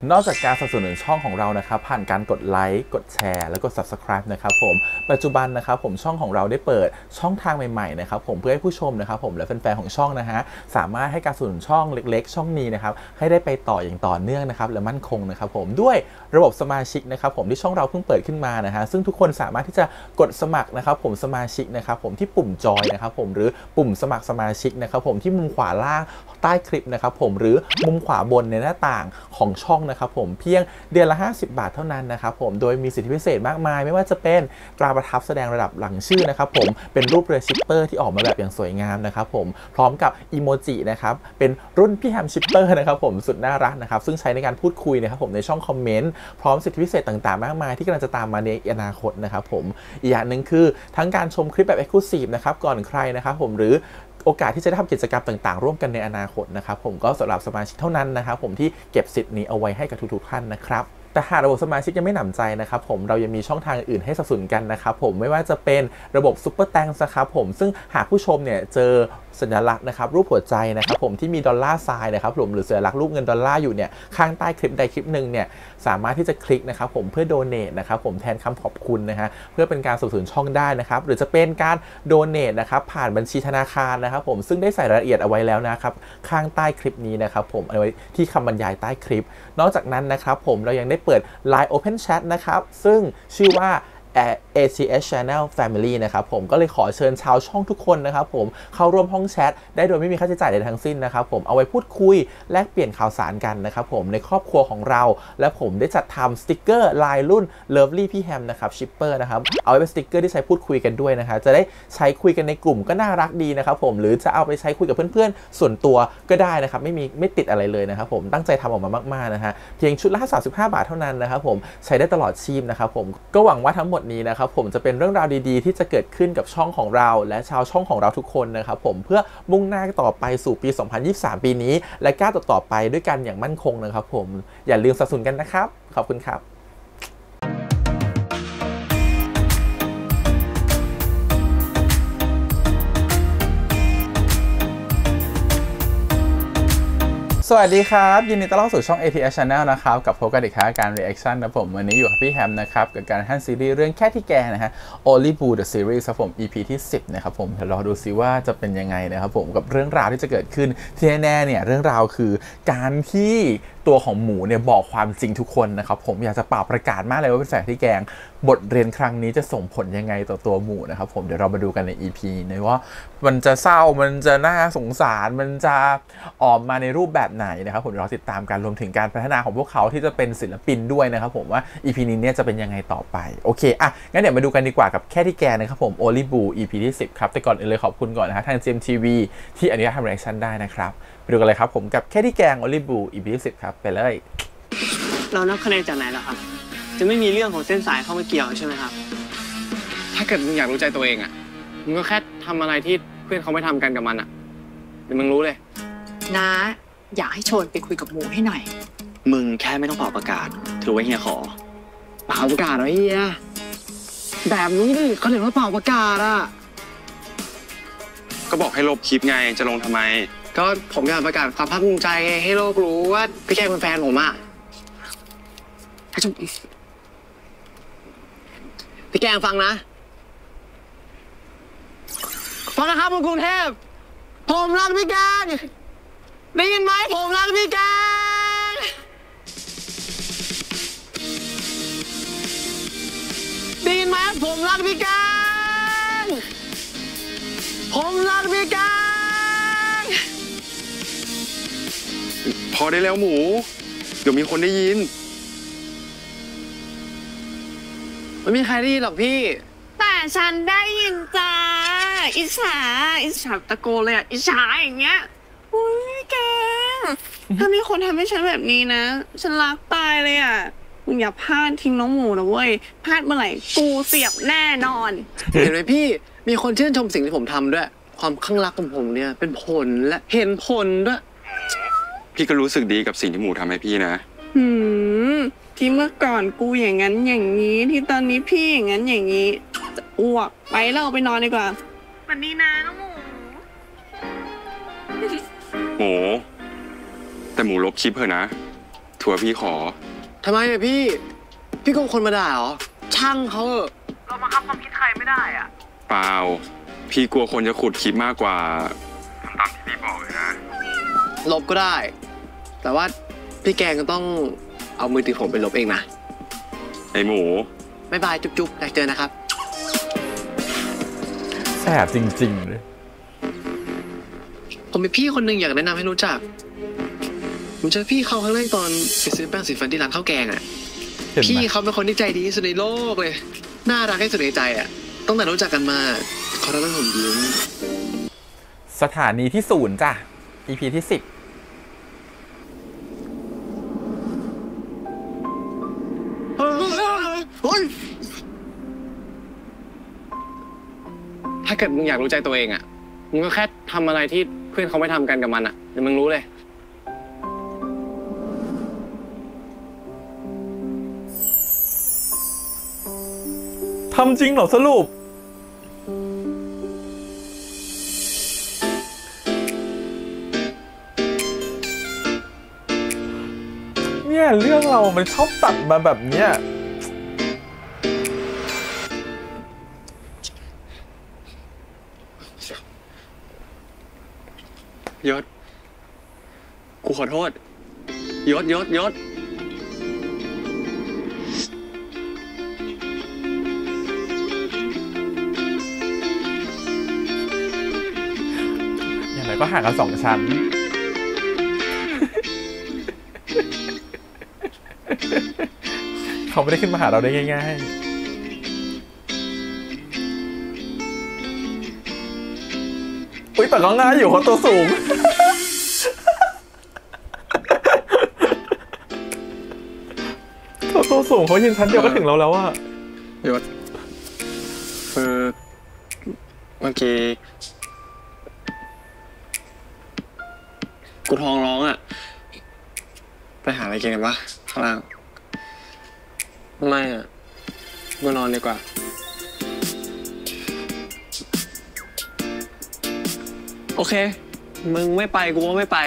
นอกจากการสนับสนุนช่องของเรานะครับผ่านการกดไลค์กดแชร์แล้วก็ Subscribe นะครับผมปัจจุบันนะครับผมช่องของเราได้เปิดช่องทางใหม่ๆนะครับผมเพื่อให้ผู้ชมนะครับผมและแฟนๆของช่องนะฮะสามารถให้การสนับสนุนช่องเล็กๆช่องนี้นะครับให้ได้ไปต่ออย่างต่อเนื่องนะครับและมั่นคงนะครับผมด้วยระบบสมาชิกนะครับผมที่ช่องเราเพิ่งเปิดขึ้นมานะฮะซึ่งทุกคนสามารถที่จะกดสมัครนะครับผมสมาชิกนะครับผมที่ปุ่มจอยนะครับผมหรือปุ่มสมัครสมาชิกนะครับผมที่มุมขวาล่างใต้คลิปนะครับผมหรือมุมขวาบนในหน้าต่างของช่องนะครับผมเพียงเดือนละ50 บาทเท่านั้นนะครับผมโดยมีสิทธิพิเศษมากมายไม่ว่าจะเป็นตราประทับแสดงระดับหลังชื่อนะครับผมเป็นรูปเรือชิปเปอร์ที่ออกมาแบบอย่างสวยงามนะครับผมพร้อมกับอีโมจินะครับเป็นรุ่นพี่แฮมชิปเปอร์นะครับผมสุดน่ารักนะครับซึ่งใช้ในการพูดคุยนะครับผมในช่องคอมเมนต์พร้อมสิทธิพิเศษต่างๆมากมายที่กำลังจะตามมาในอนาคตนะครับผมอีกอย่างหนึ่งคือทั้งการชมคลิปแบบ Exclusive นะครับก่อนใครนะครับผมหรือโอกาสที่จะได้ทำกิจกรรมต่างๆร่วมกันในอนาคตนะครับผมก็สำหรับสมาชิกเท่านั้นนะครับผมที่เก็บสิทธิ์นี้เอาไว้ให้กับทุกๆท่านนะครับแต่หากระบบสมาชิกยังไม่หนำใจนะครับผมเรายังมีช่องทางอื่นให้สนับสนุนกันนะครับผมไม่ว่าจะเป็นระบบซุปเปอร์แตงนะครับผมซึ่งหากผู้ชมเนี่ยเจอสัญลักษณ์นะครับรูปหัวใจนะครับผมที่มีดอลลาร์ไซน์นะครับผมหรือสัญลักษณ์รูปเงินดอลลาร์อยู่เนี่ยข้างใต้คลิปใดคลิปหนึ่งเนี่ยสามารถที่จะคลิกนะครับผมเพื่อโดเนทนะครับผมแทนคำขอบคุณนะฮะเพื่อเป็นการสนับสนุนช่องได้นะครับหรือจะเป็นการโดเนทนะครับผ่านบัญชีธนาคารนะครับผมซึ่งได้ใส่รายละเอียดเอาไว้แล้วนะครับข้างใต้คลิปนี้นะครับผมเอาไว้ที่คำบรรยายใต้คลิปนอกจากนั้นนะครับผมเรายังได้เปิด Line Open Chat นะครับซึ่งชื่อว่าACS Channel Family นะครับผมก็เลยขอเชิญชาวช่องทุกคนนะครับผมเข้าร่วมห้องแชทได้โดยไม่มีค่าใช้จ่ายใดทั้งสิ้นนะครับผมเอาไว้พูดคุยแลกเปลี่ยนข่าวสารกันนะครับผมในครอบครัวของเราและผมได้จัดทำสติกเกอร์ลายรุ่น Lovely พี่แฮมนะครับชิปเปอร์นะครับเอาไว้เป็นสติกเกอร์ที่ใช้พูดคุยกันด้วยนะครับจะได้ใช้คุยกันในกลุ่มก็น่ารักดีนะครับผมหรือจะเอาไปใช้คุยกับเพื่อนๆส่วนตัวก็ได้นะครับไม่ติดอะไรเลยนะครับผมตั้งใจทำออกมามากๆนะฮะเพียงชุดละ35 บาทเท่านั้นนะครับผมใช้ได้ตลอดชีพนะครับผมก็หวังว่าทั้งหมดนี้นะครับผมจะเป็นเรื่องราวดีๆที่จะเกิดขึ้นกับช่องของเราและชาวช่องของเราทุกคนนะครับผมเพื่อมุ่งหน้าต่อไปสู่ปี 2023 ปีนี้และก้าวต่อไปด้วยกันอย่างมั่นคงนะครับผมอย่าลืมสนับสนุนกันนะครับขอบคุณครับสวัสดีครับยินดีต้อนรับสู่ช่อง ATS Channel นะครับกับพบกันอีกครั้งการ reaction นะผมวันนี้อยู่กับพี่แฮมนะครับกับการหั่นซีรีส์เรื่องแค่ที่แกนะฮะ Only Boo the Series ครับผม EP ที่ 10นะครับผมเดี๋ยวรอดูซิว่าจะเป็นยังไงนะครับผมกับเรื่องราวที่จะเกิดขึ้นที่แน่ๆเนี่ยเรื่องราวคือการที่ตัวของหมูเนี่ยบอกความจริงทุกคนนะครับผมอยากจะเป่าประกาศมากเลยว่าเป็นแฝดที่แกงบทเรียนครั้งนี้จะส่งผลยังไงต่อตัวหมูนะครับผมเดี๋ยวเรามาดูกันใน EP นี้ว่ามันจะเศร้ามันจะน่าสงสารมันจะออกมาในรูปแบบไหนนะครับผมเดี๋ยวเราติดตามกันรวมถึงการพัฒนาของพวกเขาที่จะเป็นศิลปินด้วยนะครับผมว่า EP นี้เนี่ยจะเป็นยังไงต่อไปโอเคอ่ะงั้นเดี๋ยวมาดูกันดีกว่ากับแค่ที่แกนะครับผม Only Boo EP ที่ 10ครับแต่ก่อนอื่นเลยขอบคุณก่อนนะฮะทาง GMTV ที่อนุญาตทำ reaction ได้นะครับไปดูกันเลยครับผมกับแค่ที่แกง Only Boo EP ที่ 10ครับไปเลยเรานับคะแนนจากไหนล่ะครับจะไม่มีเรื่องของเส้นสายเข้ามาเกี่ยวใช่ไหมครับถ้าเกิดมึงอยากรู้ใจตัวเองอ่ะมึงก็แค่ทำอะไรที่เพื่อนเขาไม่ทำกันกับมันอ่ะเดี๋ยวมึงรู้เลยนะอยากให้โชนไปคุยกับหมูให้หน่อยมึงแค่ไม่ต้องเป่าประกาศถือว่าเฮียขอเป่าประกาศเหรอเฮียแบบนี้ดิเขาเรียกว่าเป่าประกาศอ่ะก็บอกให้ลบคลิปไงจะลงทำไมก็ผมอยากประกาศความภาคภูมิใจให้โลกรู้ว่าพี่แกเป็นแฟนผมอ่ะพี่แกงฟังนะฟังนะครับกรุงเทพผมรักพี่แกงได้ยินไหมผมรักพี่แกงได้ยินไหมผมรักพี่แกงผมรักพี่แกงพอได้แล้วหมูเดี๋ยวมีคนได้ยินไม่มีใครได้ยินหรอกพี่แต่ฉันได้ยินจ้าอิจฉาตะโกนเลยอ่ะอิจฉาอย่างเงี้ยอุ้ยแกถ้ามีคนทำให้ฉันแบบนี้นะฉันรักตายเลยอ่ะมึงอย่าพลาดทิ้งน้องหมูนะเว้ยพลาดเมื่อไหร่กูเสียบแน่นอนเห็นไหมพี่มีคนชื่นชมสิ่งที่ผมทำด้วยความข้างรักของผมเนี่ยเป็นผลและเห็นผลด้วยพี่ก็รู้สึกดีกับสิ่งที่หมูทำให้พี่นะที่เมื่อก่อนกูอย่างนั้นอย่างนี้ที่ตอนนี้พี่อย่างนั้นอย่างนี้จะอ้วกไปแล้วไปนอนดีกว่าวันนี้นะน้องหมูหมูแต่หมูลบคลิปเถอะนะ ถั่วพี่ขอ ทำไมอะพี่ก็คนมาด่าเหรอช่างเขาเรามาคับความคิดใครไม่ได้อ่ะเปล่า พี่กลัวคนจะขุดคลิปมากกว่าตามที่พี่บอกเลยนะ ลบก็ได้ แต่ว่าพี่แกงก็ต้องเอามือถือผมไปลบเองนะ ไอหมู บ๊ายบายจุ๊บๆอยากเจอนะครับ แสบจริงๆเลย ผมมีพี่คนหนึ่งอยากแนะนำให้รู้จักผมเจอพี่เขาครั้งแรกตอนไปซื้อแป้งสีฟันที่ร้านข้าวแกงอ่ะพี่เขาเป็นคนที่ใจดีที่สุดในโลกเลยน่ารักที่สุดในใจอ่ะตั้งแต่รู้จักกันมาเขาทำให้ผมยิ้ม สถานีที่0จ้ะ EP ที่10ถ้าเกิดมึงอยากรู้ใจตัวเองอ่ะมึงก็แค่ทำอะไรที่เพื่อนเขาไม่ทำกันกับมันอ่ะเดี๋ยวมึงรู้เลยทำจริงเหรอสรุปเนี่ยเรื่องเรามันชอบตัดมาแบบเนี้ยยศกูขอโทษยศอย่างไรก็ห่างกัน2 ชั้น เขาไม่ได้ขึ้นมาหาเราได้ง่ายๆ อุ๊ยแต่ก็ง่ายอยู่เขาตัวสูง เขาตัวสูงเขายืนชั้นเดียวก็ถึงเราแล้วอะยศเมื่อกี้กูท้องร้องอ่ะไปหาอะไรกินกันปะข้างล่างไม่อ่ะกูนอนดีกว่าโอเคมึงไม่ไปกูก็ไม่ไป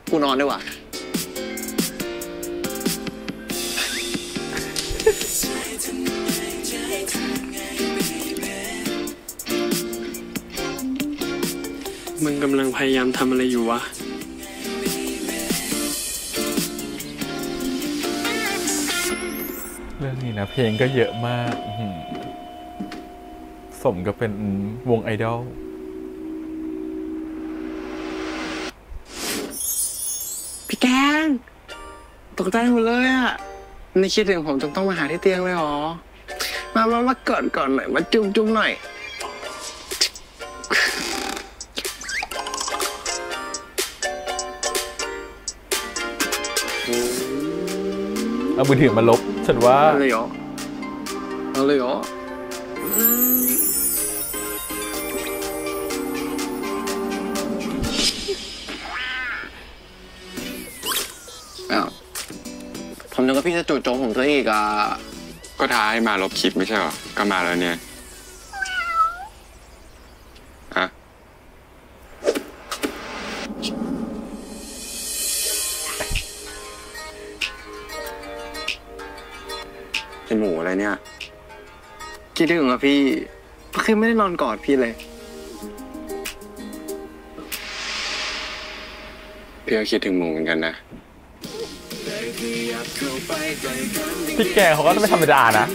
กูนอนดีกว่ามึงกำลังพยายามทำอะไรอยู่วะเรื่องนี้นะเพลงก็เยอะมากสมกับเป็นวงไอดอลพี่แกงตกใจหมดเลยอ่ะไม่คิดถึงผมจนต้องมาหาที่เตียงเลยหรอมาก่อนหน่อยมาจุ๊บหน่อยเอามือถือมาลบฉันว่าเอาเลยเหรอผมนึกว่าพี่จะจู่โจมผมซะอีกอ่ะก็ท้าให้มาลบคลิปไม่ใช่หรอก็มาแล้วเนี่ยอะไอหมูอะไรเนี่ยคิดถึงอ่ะพี่คือไม่ได้นอนกอดพี่เลยพี่ก็คิดถึงหมูเหมือนกันนะพี่แกเขาก็ไม่ธรรมดานะ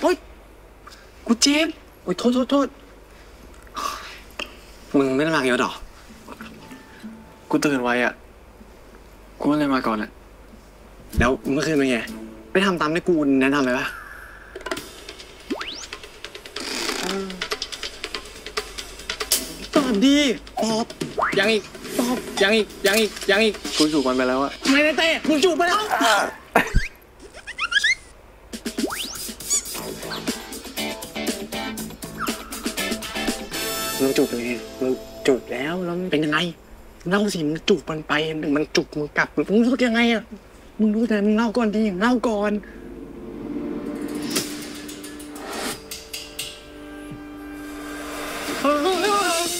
โอ๊ยกูเจ็บโอ๊ยโทษมึงไม่ได้มาเยอะหรอกูตื่นไวอ่ะกูเลยมาก่อนอ่ะแล้วเมื่อคืนเป็นไงไปทำตามที่กูแนะนำเลยปะตอบดีตอบยังอีกตอบยังอีกกูจูบมันไปแล้วอะไม่ได้เตะมึงจูบไปแล้วมึงจูบเป็นไงมึงจูบแล้วมันเป็นยังไง เล่าสิมึงจุกมันไปหรือมันจุกมึงกลับมึงรู้ยังไงอ่ะมึงรู้แต่มึงเล่าก่อนดิเล่าก่อน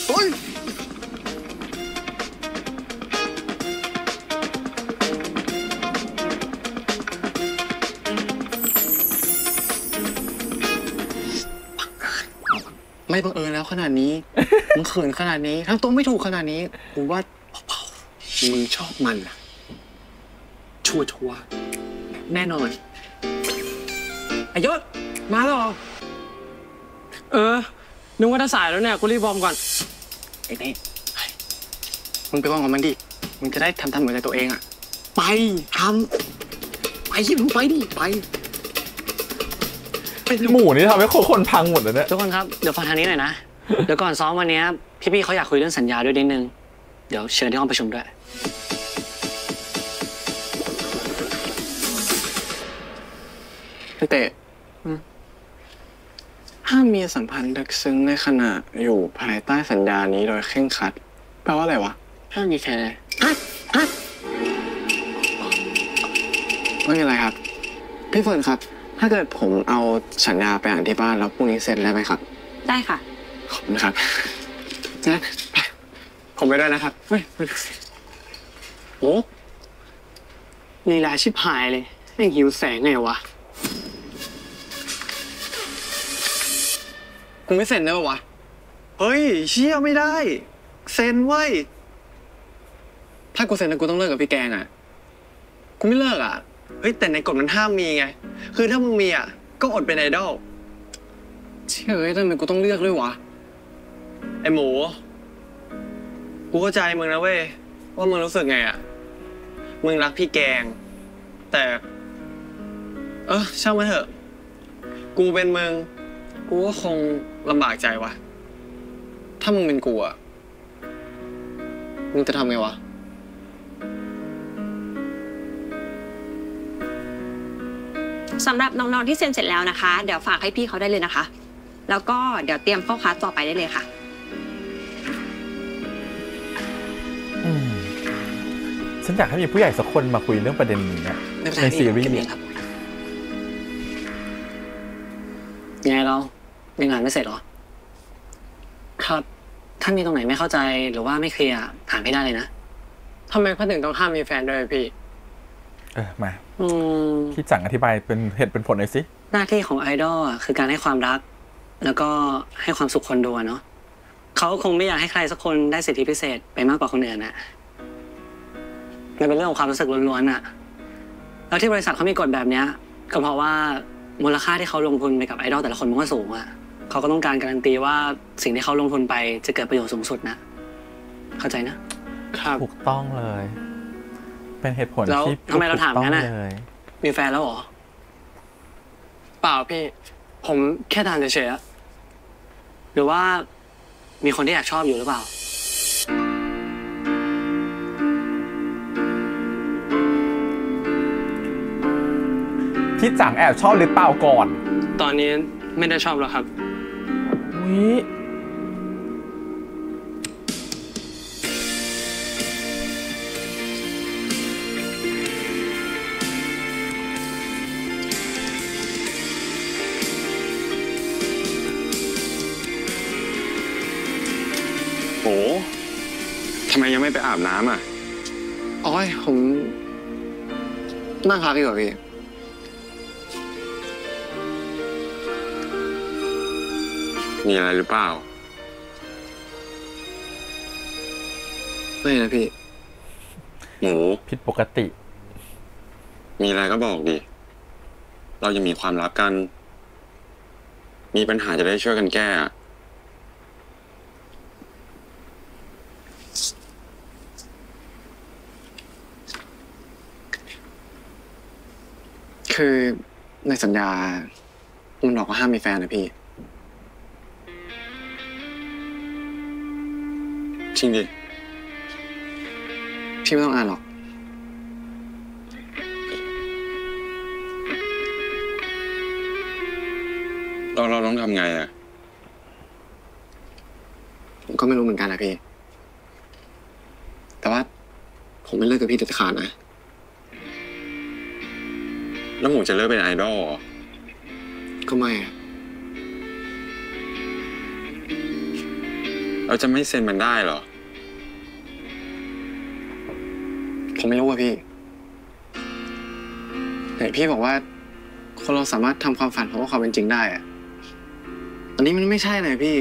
โอ๊ยไม่บังเอิญแล้วขนาดนี้ มึงเขินขนาดนี้ทั้งตัวไม่ถูกขนาดนี้ผมว่ามึงชอบมันอะชัวร์แน่นอนอายศมาแล้วเหรอ นึกว่าถ้าสายแล้วเนี่ยกูรีบวอร์มก่อน ไอ้นี่มึงไปว่างกับมันดิมึงจะได้ทำเหมือนตัวเองอะไปทำไปยิบมึงไปดิไป หมูนี่ทำให้คนพังหมดเลยเนี่ย ทุกคนครับเดี๋ยวฟังทางนี้หน่อยนะ เดี๋ยวก่อนซ้อมวันนี้พี่ๆเขาอยากคุยเรื่องสัญญาด้วยนิดนึงเดี๋ยวเชิญที่ห้องประชุมด้วยพี่เตะห้ามมีสัมพันธ์ลึกซึ้งในขณะอยู่ภายใต้สัญญานี้โดยเคร่งครัดแปลว่าอะไรวะห้ามมีแฟนไม่มีอะไรครับพี่เฟิร์นครับถ้าเกิดผมเอาสัญญาไปอ่านที่บ้านแล้วพรุ่งนี้เสร็จได้ไหมครับได้ค่ะขอบคุณครับนะผมไปด้วยนะครับโอ้ลีลาชิบหายเลยแม่งหิวแสงไงวะกูไม่เซ็นได้ปะวะเฮ้ยเชี่ยไม่ได้เซ็นไว้ถ้ากูเซ็นแล้วกูต้องเลิกกับพี่แกงอ่ะกูไม่เลิกอ่ะเฮ้ยแต่ในกฎมันห้ามมีไงคือถ้ามึงมีอ่ะก็อดเป็นไอดอลเชื่อเฮ้ยทำไมกูต้องเลือกด้วยวะไอหมูกูเข้าใจมึงนะเว้ยว่ามึงรู้สึกไงอ่ะมึงรักพี่แกงแต่ช่างมันเถอะกูเป็นมึงกูก็คงลำบากใจวะถ้ามึงเป็นกูอ่ะมึงจะทำไงวะสำหรับน้องๆที่เซ็นเสร็จแล้วนะคะเดี๋ยวฝากให้พี่เขาได้เลยนะคะแล้วก็เดี๋ยวเตรียมเข้าคลาสต่อไปได้เลยค่ะฉันอยากให้มีผู้ใหญ่สักคนมาคุยเรื่องประเด็นนี้ในซีรีส์ยังไงเรายังงานไม่เสร็จหรอครับถ้ามีตรงไหนไม่เข้าใจหรือว่าไม่เคลียร์ถามพี่ได้เลยนะทำไมเขาถึงต้องห้ามมีแฟนด้วยพี่มาพี่จังอธิบายเป็นเหตุเป็นผลหน่อยสิหน้าที่ของไอดอลคือการให้ความรักแล้วก็ให้ความสุขคนดูเนาะเขาคงไม่อยากให้ใครสักคนได้สิทธิพิเศษไปมากกว่าคนอื่นนะมันเป็นเรื่องของความรู้สึกล้วนๆอะแล้วที่บริษัทเขามีกฎแบบนี้ก็เพราะว่ามูลค่าที่เขาลงทุนไปกับไอดอลแต่ละคนมันก็สูงอะเขาก็ต้องการการันตีว่าสิ่งที่เขาลงทุนไปจะเกิดประโยชน์สูงสุดนะเข้าใจนะครับถูกต้องเลยเป็นเหตุผลที่ทำไมเราถามงั้นน่ะมีแฟนแล้วเหรอเปล่าพี่ผมแค่ถามเฉยๆหรือว่ามีคนที่แอบชอบอยู่หรือเปล่าพี่จังแอบชอบหรือเปล่าก่อนตอนนี้ไม่ได้ชอบแล้วครับโอ้ทำไมยังไม่ไปอาบน้ำอ่ะอ๋อผมนั่งพักดีกว่าพี่มีอะไรหรือเปล่าไม่นะพี่หมูผิดปกติมีอะไรก็บอกดิเรายังมีความลับกันมีปัญหาจะได้ช่วยกันแก้คือในสัญญามันบอกว่าห้ามมีแฟนนะพี่จริงดิพี่ไม่ต้องอ่านหรอกเราต้องทำไงอ่ะผมก็ไม่รู้เหมือนกันนะพี่ ผมไม่เลิกกับพี่เด็ดขาดนะแล้วหมูจะเลิกเป็นไอดอลก็ไม่เราจะไม่เซ็นมันได้เหรอผมไม่รู้ว่าพี่แต่พี่บอกว่าคนเราสามารถทำความฝันของความเป็นจริงได้อะอันนี้มันไม่ใช่เลยพี่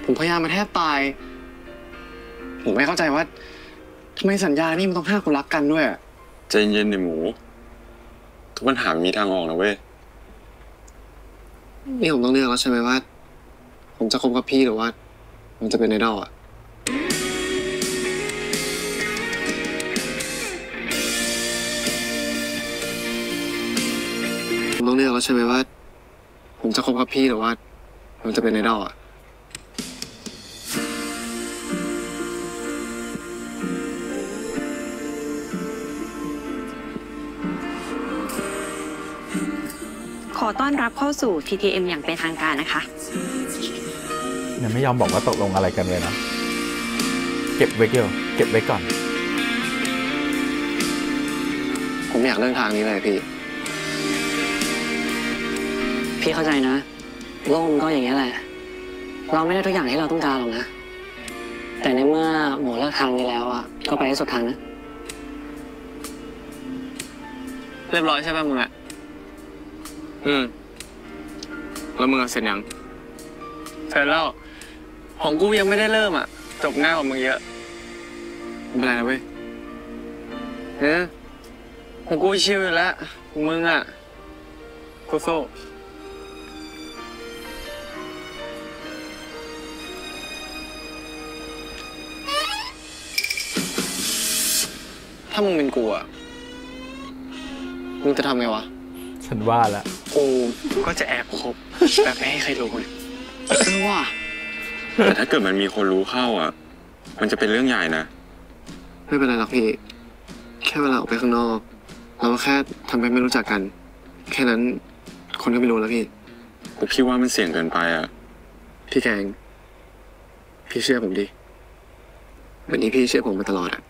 ผมพยายามมาแทบตายผมไม่เข้าใจว่าทำไมสัญญานี่มันต้องห้ามคนรักกันด้วยใจเย็นดิหมูทุกปัญหามีทางออกนะเว้ยนี่ผมต้องเลือกแล้วใช่ไหมว่าผมจะคบกับพี่หรือว่าผมจะเป็นไอดอลอ่ะผมต้องเลือกแล้วใช่ไหมว่าผมจะคบกับพี่หรือว่าผมจะเป็นไอดอลอ่ะขอต้อนรับเข้าสู่ TTM อย่างเป็นทางการนะคะยังไม่ยอมบอกว่าตกลงอะไรกันเลยนะเก็บไว้เกี่ยวเก็บไว้ก่อนผมอยากเลือกทางนี้เลยพี่เข้าใจนะโลกมันก็อย่างนี้แหละเราไม่ได้ทุกอย่างที่เราต้องการหรอกนะแต่ในเมื่อหมูเลือกทางนี้แล้วอ่ะก็ไปให้สุดทางนะเรียบร้อยใช่ป่ะมึงอ่ะแล้วมึงเสร็จยังเสร็จแล้วของกูยังไม่ได้เริ่มอ่ะจบง่ายกว่ามึงเยอะไม่เป็นไรนะเว้ยของกูชิลอยู่แล้วมึงอ่ะโซ่ถ้ามึงเป็นกูอ่ะมึงจะทำไงวะฉันว่าแล้วกูก็จะแอบคบแบบไม่ให้ใครรู้เลยว่าแต่ถ้าเกิดมันมีคนรู้เข้าอ่ะมันจะเป็นเรื่องใหญ่นะไม่เป็นไรหรอกพี่แค่เวลาออกไปข้างนอกเราแค่ทำเป็นไม่รู้จักกันแค่นั้นคนก็ไม่รู้แล้วพี่แต่พี่ว่ามันเสี่ยงเกินไปอ่ะพี่แกงพี่เชื่อผมดิวันนี้พี่เชื่อผมมาตลอดอ่ะ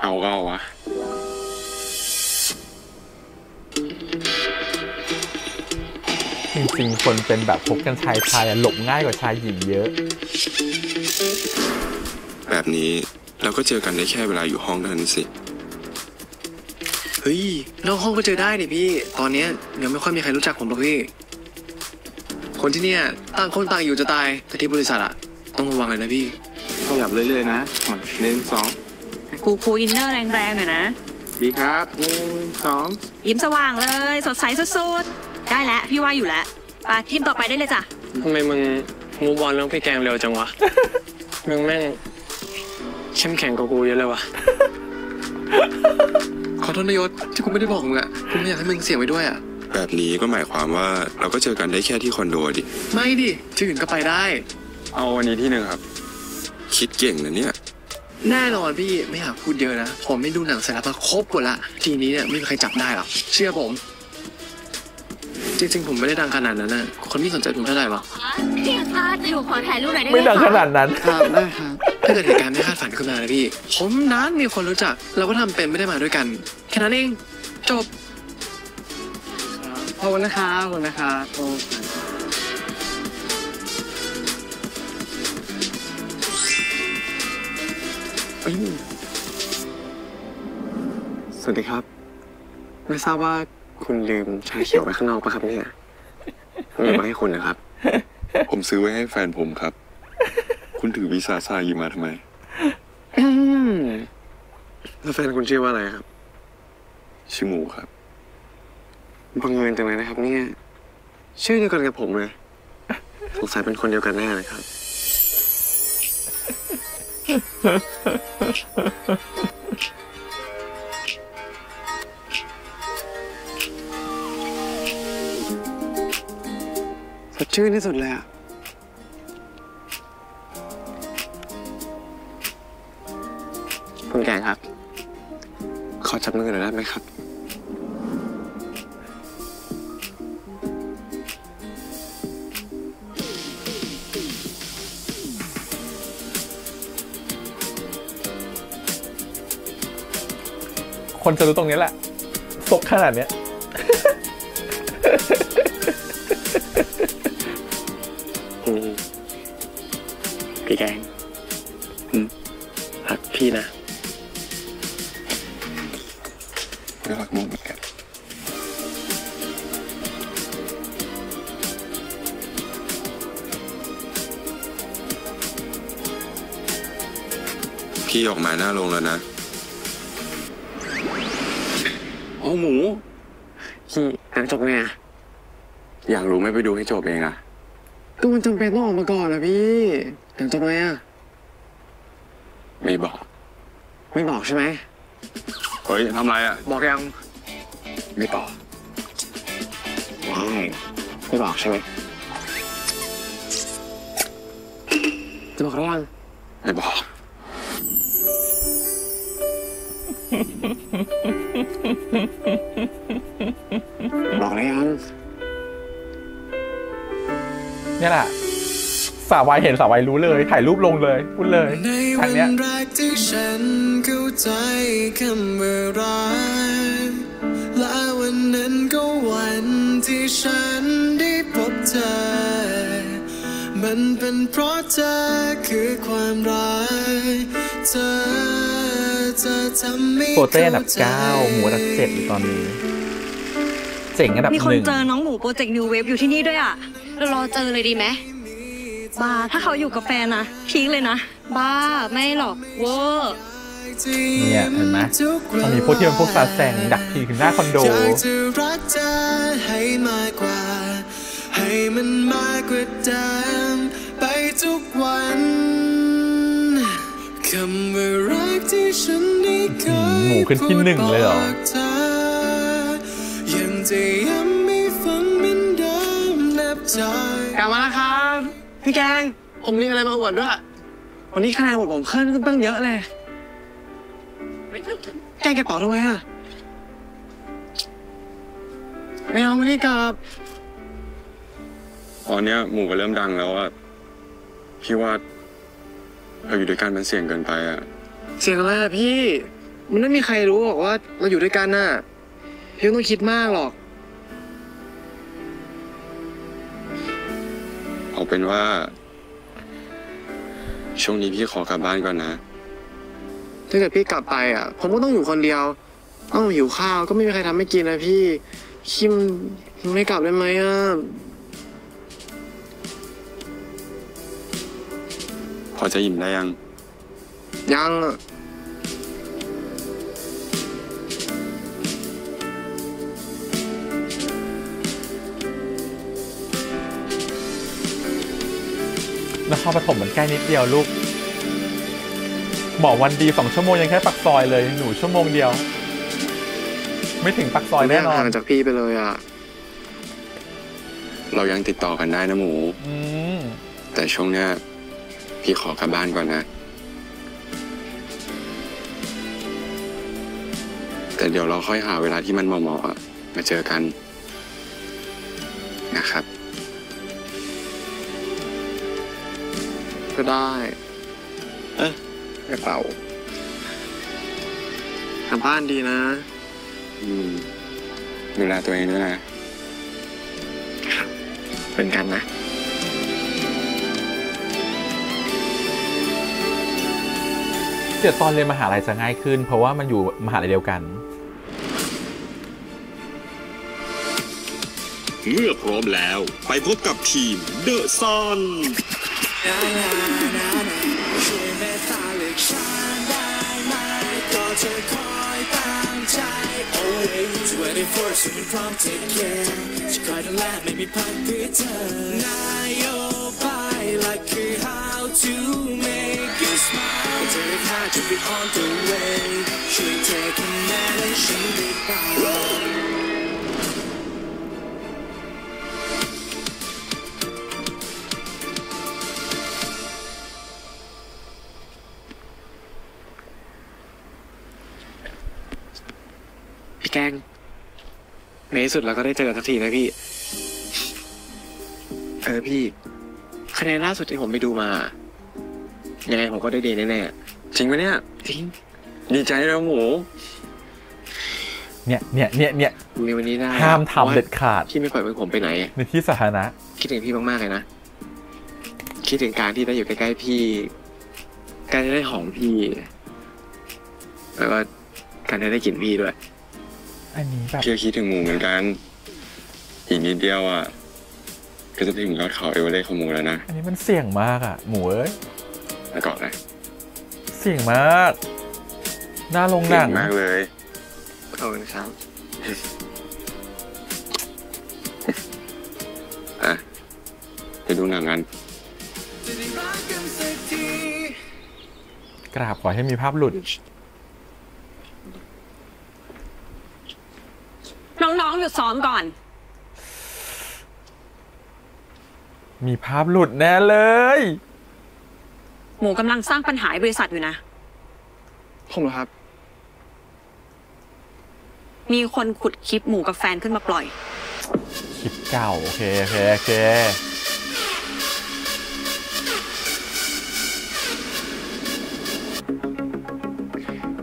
เอาก็เอาวะจริงๆคนเป็นแบบพบกันชายหลบง่ายกว่าชายหญิงเยอะแบบนี้เราก็เจอกันได้แค่เวลาอยู่ห้องเท่านั้นสิเฮ้ยนอกห้องก็เจอได้ดิพี่ตอนนี้ยังไม่ค่อยมีใครรู้จักผมหรอกพี่คนที่เนี่ยต่างคนต่างอยู่จะตายแต่ที่บริษัทอะต้องระวังเลยนะพี่ขยับเรื่อยๆนะ1 2ครูอินเนอร์แรงๆหน่อยนะดีครับ1 2ยิ้มสว่างเลยสดใสสุดๆได้แล้วพี่ว่าอยู่แล้วไปทีมต่อไปได้เลยจ้ะทำไมมึงมูบอลเรื่องพี่แกงเร็วจังวะมึงแม่งเข้มแข็งกว่ากูเยอะเลยวะขอโทษนายศที่กูไม่ได้บอกมึงอะกูไม่อยากให้มึงเสี่ยงไปด้วยอะแบบนี้ก็หมายความว่าเราก็เจอกันได้แค่ที่คอนโดดิไม่ดิที่อื่นก็ไปได้เอาวันนี้ที่หนึ่งครับคิดเก่งนะเนี่ยแน่นอนพี่ไม่อยากพูดเยอะนะผมไม่ดูหนังสารพัดครบหมดละทีนี้เนี่ยไม่มีใครจับได้หรอกเชื่อผมจริงๆผมไม่ได้ดังขนาดนั้นนะคนที่สนใจผมเท่าไหร่หรอพี่คะหนูขอถ่ายรูปหน่อยได้ไหมไม่ดังขนาดนั้นครับได้ครับถ้าเกิดเหตุการณ์ไม่คาดฝันขึ้นมานะพี่ผมนั้นมีคนรู้จักเราก็ทำเป็นไม่ได้มาด้วยกันแค่นั้นเองจบขอบคุณนะครับขอบคุณนะครับสวัสดีครับไม่ทราบว่าคุณลืมชาเขียวไว้ข้างนอกปะครับเนี่ยมีมาให้คุณนะครับผมซื้อไว้ให้แฟนผมครับคุณถือวีซ่าซายีมาทำไมแล้วแฟนคุณชื่อว่าอะไรครับชื่อหมูครับบังเอิญจังเลยนะครับเนี่ยชื่อเดียวกันกับผมเลยสงสัยเป็นคนเดียวกันแน่เลยครับสดชื่นที่สุดเลยอ่ะคุณแกงครับขอจับมือหน่อยได้ไหมครับ คนจะรู้ตรงนี้แหละซบขนาดเนี้ย พี่แกงรักพี่นะก็รักมึงเหมือนกันพี่ออกมาหน้าโรงแล้วนะโอ้หมูพี่หนังจบไงอะ อยากรู้ไม่ไปดูให้จบเองอะ ก็มันจำเป็นต้องออกมาก่อนนะพี่หนังจบไงอะ ไม่บอก ไม่บอกใช่ไหม เฮ้ยทำไรอะ บอกยัง ไม่ตอบ ไม่บอกใช่ไหมจะบอกหรือยัง ไม่บอก บอกหรือยัง เนี่ยแหละสาววายเห็นสาววายรู้เลยถ่ายรูปลงเลยพูดเลยทางเนี้ย ในวันแรกที่ฉันเข้าใจคำว่ารักและวันนั้นก็วันที่ฉันได้พบเธอมันเป็นเพราะเธอคือความรักเธอจะทำให้ โปรเต้อันดับ 9 หมูอันดับ 7อยู่ตอนนี้เจ๋งอันดับ มี 1 คนเจอน้องหมูโปรเจกต์นิวเวฟอยู่ที่นี่ด้วยอ่ะ เรารอเจอเลยดีไหม บ้าถ้าเขาอยู่กับแฟนนะพีคเลยนะ บ้าไม่หรอกเวอร์ เนี่ยเห็นไหมมันมีพวกที่เป็นพวกซาแซงดักทีถึงหน้าคอนโด อยากจะรักเธอให้มากกว่าให้มันมากกว่าเดิมไปทุกวันคำว่ารักที่ฉันได้เคย หมูขึ้นที่ 1เลยเหรอ เธอยังจะย้ำไม่ฟังเหมือนเดิมนับจาก กลับมาแล้วครับพี่แกงผมมีอะไรมาอวดด้วยวันนี้คะแนนผมเพิ่มขึ้นตั้งเยอะเลยแกงกระเป๋าทำไมอะไม่เอาไม่ได้กลับ ตอนเนี้ยหมูก็เริ่มดังแล้วอะพี่ว่าเราอยู่ด้วยกันมันเสี่ยงเกินไปอะ เสียงอะไรอะพี่มันไม่มีใครรู้หรอกว่าเราอยู่ด้วยกันน่ะพี่ไม่ต้องคิดมากหรอก เอาเป็นว่า ช่วงนี้พี่ขอกลับบ้านก่อนนะ ถ้าเกิดพี่กลับไปอ่ะผมก็ต้องอยู่คนเดียวต้องหิวข้าวก็ไม่มีใครทำให้กินนะพี่คิมไม่กลับได้ไหมอ่ะ พอจะอิ่มได้ยัง ยังอ่ะ นครปฐมมันใกล้นิดเดียวลูกหมอวันดี2 ชั่วโมงยังแค่ปักซอยเลยหนูชั่วโมงเดียวไม่ถึงปักซอยแน่นอน ห่างจากพี่ไปเลยอ่ะ เรายังติดต่อกันได้นะหมู แต่ช่วงเนี้ยพี่ขอกลับบ้านก่อนนะ แต่เดี๋ยวเราค่อยหาเวลาที่มันเหมาะๆมาเจอกันนะครับ ก็ได้กระเป๋าทำบ้านดีนะ ดูแลตัวเองด้วยนะ เป็นกันนะ เดี๋ยวตอนเรียนมหาลัยจะง่ายขึ้นเพราะว่ามันอยู่มหาลัยเดียวกัน เมื่อพร้อมแล้วไปพบกับทีมเดอะซันพี่แกงในที่สุดเราก็ได้เจอกันสักทีนะพี่พี่คะแนนล่าสุดที่ผมไปดูมายังไงผมก็ได้ดีแน่ จริงไหมเนี่ย ๆจริง ดีใจแล้วหมู เนี่ยมีวันนี้ได้ ห้ามทำเด็ดขาด พี่ไม่ปล่อยมือผมไปไหน ในที่สาธารณะ คิดถึงพี่มากๆเลยนะคิดถึงการที่ได้อยู่ใกล้ๆพี่การที่ได้หอมพี่แล้วก็การที่ได้กลิ่นพี่ด้วย อันนี้แบบ พี่ก็คิดถึงหมูเหมือนกัน อีกนิดเดียวอ่ะก็จะถึงยอดเขาเอเวอเรสต์ของหมูแล้วนะ อันนี้มันเสี่ยงมากอ่ะหมูเอ้ย แล้วก่อนนะ เสี่ยงมากหน้าลงหนัง เก่งมากเลย ขอบคุณครับ อ่ะไปดูหนังกัน กราบขอให้มีภาพหลุด น้องๆหยุดซ้อมก่อน มีภาพหลุดแน่เลย หมูกำลังสร้างปัญหาให้บริษัทอยู่นะ ผมเหรอครับ มีคนขุดคลิปหมูกับแฟนขึ้นมาปล่อย คลิปเก่าโอเค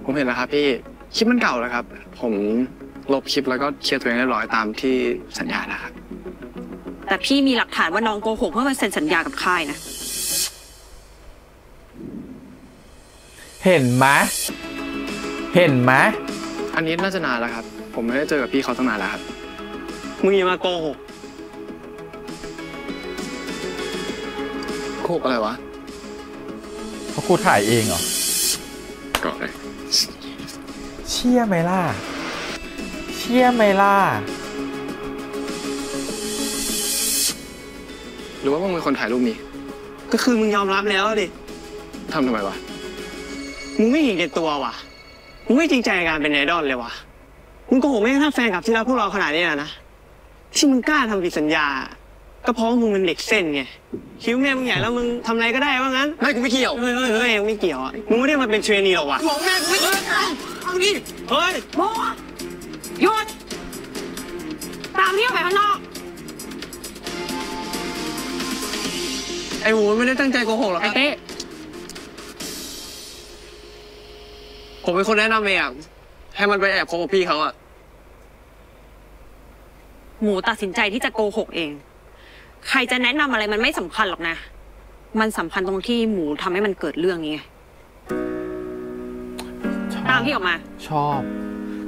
ผมเห็นแล้วครับพี่คลิปมันเก่าแล้วครับ ผมลบคลิปแล้วก็เคลียร์ตัวเองเรียบร้อยตามที่สัญญานะครับ แต่พี่มีหลักฐานว่าน้องโกหกเมื่อมาเซ็นสัญญากับค่ายนะ เห็นไหม อันนี้น่าจะนานแล้วครับ ผมไม่ได้เจอกับพี่เขาตั้งนานแล้วครับ มึงอย่ามาโกหก โกหกอะไรวะ เขาครูถ่ายเองเหรอ ก่อนเลย เชื่อไหมล่ะ หรือว่ามึงเป็นคนถ่ายรูปนี้ ก็คือมึงยอมรับแล้วดิ ทำไมวะ มึงไม่เห็นแก่ตัวว่ะ มึงไม่จริงใจในการเป็นไอดอลเลยว่ะ มึงโกหกไม่กระทั่งแฟนคลับที่รักพวกเราขนาดนี้นะ ที่มึงกล้าทำผิดสัญญา ก็เพราะมึงเป็นเด็กเส้นไง คิ้วแม่มึงใหญ่แล้วมึงทำอะไรก็ได้ว่างั้น ไม่กูไม่เกี่ยว เฮ้ยไม่เกี่ยวอ่ะ มึงไม่ได้มาเป็นเทรนนีหรอกว่ะ บอกแม่กูไม่เกี่ยวเอาดิ เฮ้ย โมหยุด ตามพี่ออกไปข้างนอก ไอ้หมูมันไม่ได้ตั้งใจโกหกหรอกครับ ไอ้เต้ ผมเป็นคนแนะนำเองให้มันไปแอบคบกับพี่เขาอะ หมูตัดสินใจที่จะโกหกเอง ใครจะแนะนำอะไรมันไม่สำคัญหรอกนะ มันสำคัญตรงที่หมูทำให้มันเกิดเรื่องนี้ไง ตามพี่ออกมา ชอบ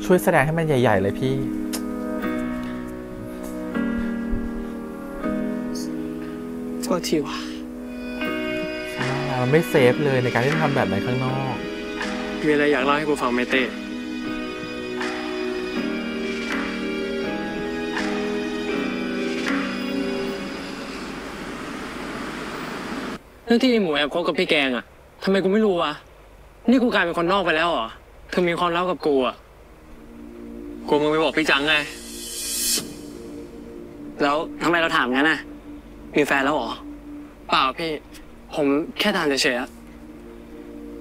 ช่วยแสดงให้มันใหญ่ๆเลยพี่ โทษทีว่ะ มันไม่เซฟเลยในการที่จะทำแบบนั้นข้างนอก มีอะไรอยากเล่าให้กูฟังไหมเต้เรื่องที่หมูแอบคบกับพี่แกงอะทำไมกูไม่รู้วะ นี่กูกลายเป็นคนนอกไปแล้วเหรอเธอมีความลับกับกูอะกูมึงไปบอกพี่จังไง แล้วทำไมเราถามงั้นน่ะ มีแฟนแล้วเหรอ เปล่าพี่ ผมแค่ถามเฉยๆอะ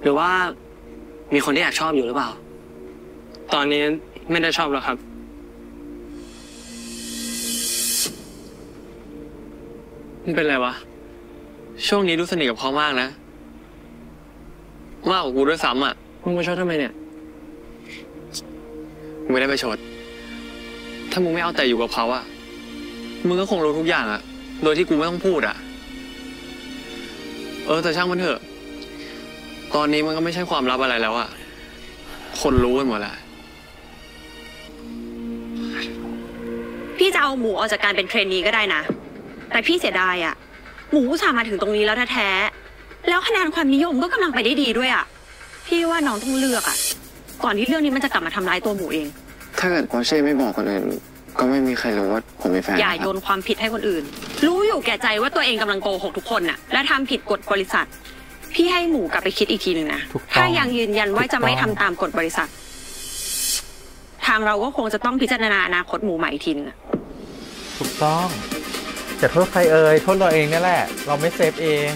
หรือว่ามีคนที่อยากชอบอยู่หรือเปล่า ตอนนี้ไม่ได้ชอบแล้วครับ มันเป็นไรวะ ช่วงนี้รู้สนิทกับเขามากนะ มากกว่ากูด้วยซ้ำอ่ะ มึงมาชดทำไมเนี่ย มึงไม่ได้ไปชด ถ้ามึงไม่เอาแต่อยู่กับเขาอ่ะ มึงก็คงรู้ทุกอย่างอ่ะ โดยที่กูไม่ต้องพูดอ่ะ แต่ช่างมันเถอะ ตอนนี้มันก็ไม่ใช่ความลับอะไรแล้วอ่ะ คนรู้กันหมดแล้ว พี่จะเอาหมูออกจากการเป็นเทรนนีก็ได้นะ แต่พี่เสียดายอะหมูอุตส่าห์มาถึงตรงนี้แล้วแท้ๆแล้วคะแนนความนิยมก็กำลังไปได้ดีด้วยอะพี่ว่าน้องต้องเลือกอะก่อนที่เรื่องนี้มันจะกลับมาทำร้ายตัวหมูเอง ถ้าเกิดปอร์เช่ไม่บอกคนอื่นก็ไม่มีใครรู้ว่าผมมีแฟน อย่าโยนความผิดให้คนอื่น รู้อยู่แก่ใจว่าตัวเองกำลังโกหกทุกคนน่ะ และทำผิดกฎบริษัท พี่ให้หมูกลับไปคิดอีกทีหนึ่งนะ ถ้ายังยืนยันว่าจะไม่ทำตามกฎบริษัท ทางเราก็คงจะต้องพิจารณาอนาคตหมูใหม่อีกทีนึง ถูกต้องจะโทษใครโทษเราเองนี่แหละ เราไม่เซฟเอง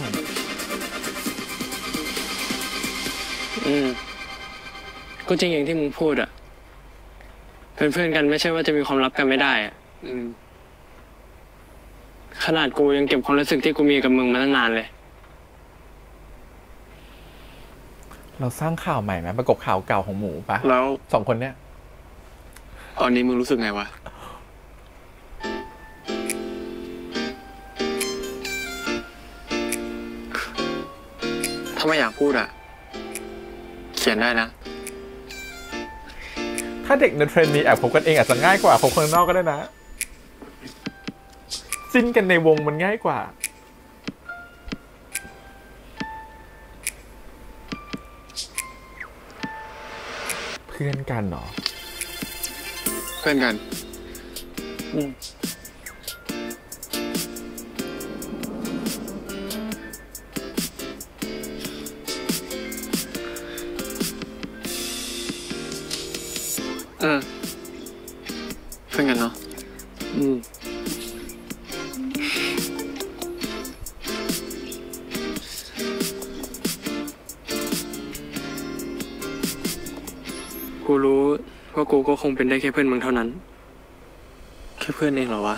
ก็จริงอย่างที่มึงพูดอ่ะเป็นเพื่อนกันไม่ใช่ว่าจะมีความลับกันไม่ได้อ่ะขนาดกูยังเก็บความรู้สึกที่กูมีกับมึงมาตั้งนานเลย เราสร้างข่าวใหม่ไหมประกบข่าวเก่าของหมูปะ แล้ว 2 คนเนี้ย ตอนนี้มึงรู้สึกไงวะถ้าไม่อยากพูดอะเขียนได้นะถ้าเด็กในเทรนนี้แอบคบกันเองอาจจะง่ายกว่าคบคนนอกก็ได้นะจิ้นกันในวงมันง่ายกว่าเพื่อนกันเหรอเพื่อนกันเพื่อนกันเนาะกูรู้ว่ากูก็คงเป็นได้แค่เพื่อนมึงเท่านั้นแค่เพื่อนเองเหรอวะ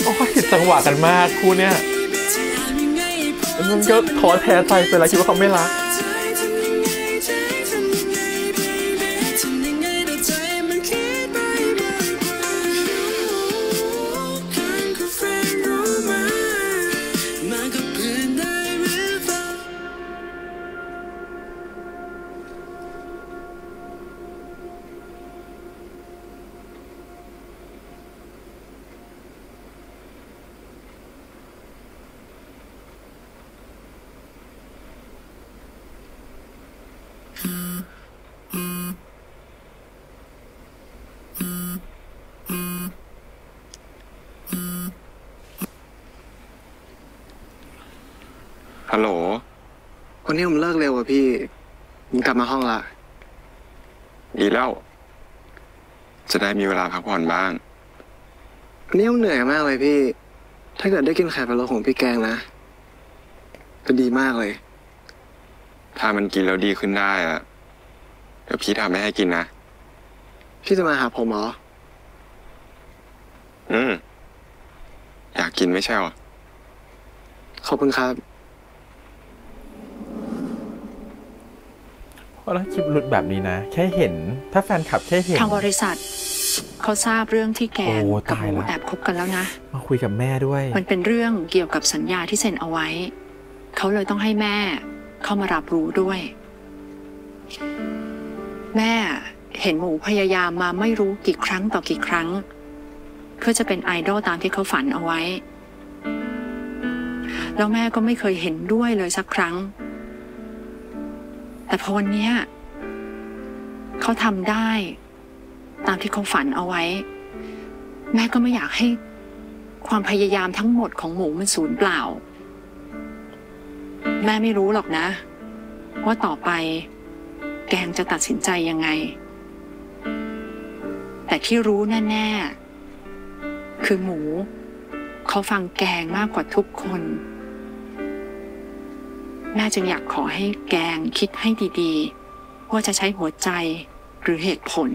โอ้ยจังหวะกันมากคู่เนี้ยมันก็ท้อแท้ใจไปแล้วคิดว่าเขาไม่รักฮัลโหลวันนี้ผมเลิกเร็วอ่ะพี่ผมกลับมาห้องละดีแล้วจะได้มีเวลาพักผ่อนบ้างวันนี้ผมเหนื่อยมากเลยพี่ถ้าเกิดได้กินไข่พะโล้ของพี่แกงนะจะดีมากเลยถ้ามันกินแล้วดีขึ้นได้อะเดี๋ยวพี่ทำให้กินนะพี่จะมาหาผมเหรออยากกินไม่ใช่หรอขอบคุณครับเพราะแล้วคลิปหลุดแบบนี้นะแค่เห็นถ้าแฟนคลับแค่เห็นทางบริษัทเขาทราบเรื่องที่แกงกับหมูแอบคบกันแล้วนะมาคุยกับแม่ด้วยมันเป็นเรื่องเกี่ยวกับสัญญาที่เซ็นเอาไว้เขาเลยต้องให้แม่เข้ามารับรู้ด้วยแม่เห็นหมูพยายามมาไม่รู้กี่ครั้งต่อกี่ครั้งเพื่อจะเป็นไอดอลตามที่เขาฝันเอาไว้แล้วแม่ก็ไม่เคยเห็นด้วยเลยสักครั้งแต่พอวันนี้เขาทำได้ตามที่เขาฝันเอาไว้แม่ก็ไม่อยากให้ความพยายามทั้งหมดของหมูมันสูญเปล่าแม่ไม่รู้หรอกนะว่าต่อไปแกงจะตัดสินใจยังไงแต่ที่รู้แน่ๆคือหมูเขาฟังแกงมากกว่าทุกคนแม่จึงอยากขอให้แกงคิดให้ดีๆว่าจะใช้หัวใจหรือเหตุผล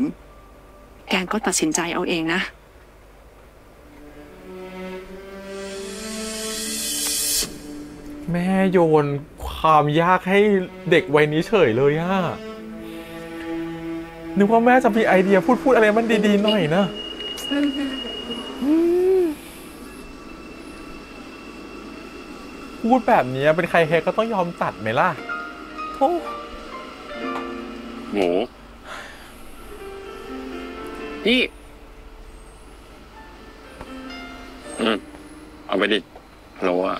แกงก็ตัดสินใจเอาเองนะแม่โยนความยากให้เด็กวัยนี้เฉยเลยอะนึกว่าแม่จะมีไอเดียพูดอะไรมันดีๆหน่อยนะพูดแบบนี้เป็นใครก็ต้องยอมตัดไหมล่ะโอ้หมูพี่เอาไปดิพะโล้อะ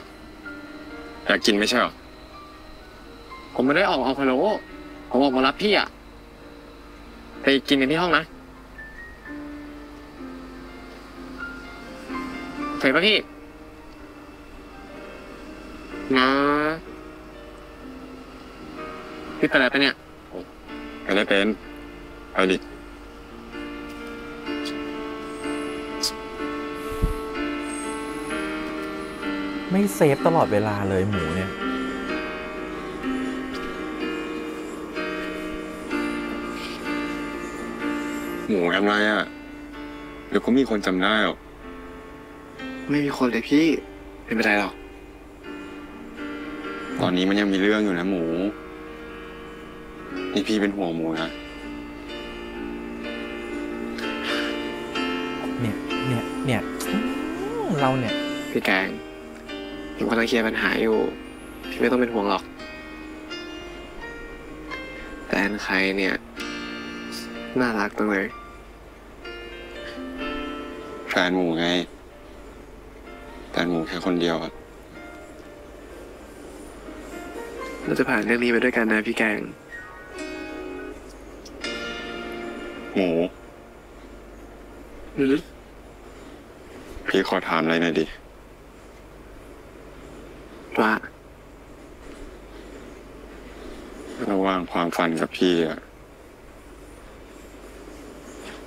อยากกินไม่ใช่หรอผมไม่ได้ออกเอาพะโล้ผมออกมารับพี่อะไปกินกันที่ห้องนะเสร็จป่ะพี่นะพี่เป็นอะไรปะเนี่ยไม่ได้เป็นไปดิไม่เซฟตลอดเวลาเลยหมูเนี่ยหมูทำไรอ่ะเดี๋ยวก็มีคนจำได้หรอกไม่มีคนเลยพี่ไม่เป็นไรหรอกตอนนี้มันยังมีเรื่องอยู่นะหมูนี่พี่เป็นห่วงหมูนะ เราเนี่ย พี่แกงผมกำลังเคลียร์ปัญหาอยู่พี่ไม่ต้องเป็นห่วงหรอกแต่อันใครเนี่ยน่ารักจังเลยแฟนหมูไงแฟนหมูแค่คนเดียวอะเราจะผ่านเรื่องนี้ไปด้วยกันนะพี่แกงหมูพี่ขอถามอะไรหน่อยดิว่าระหว่างความฝันกับพี่อะ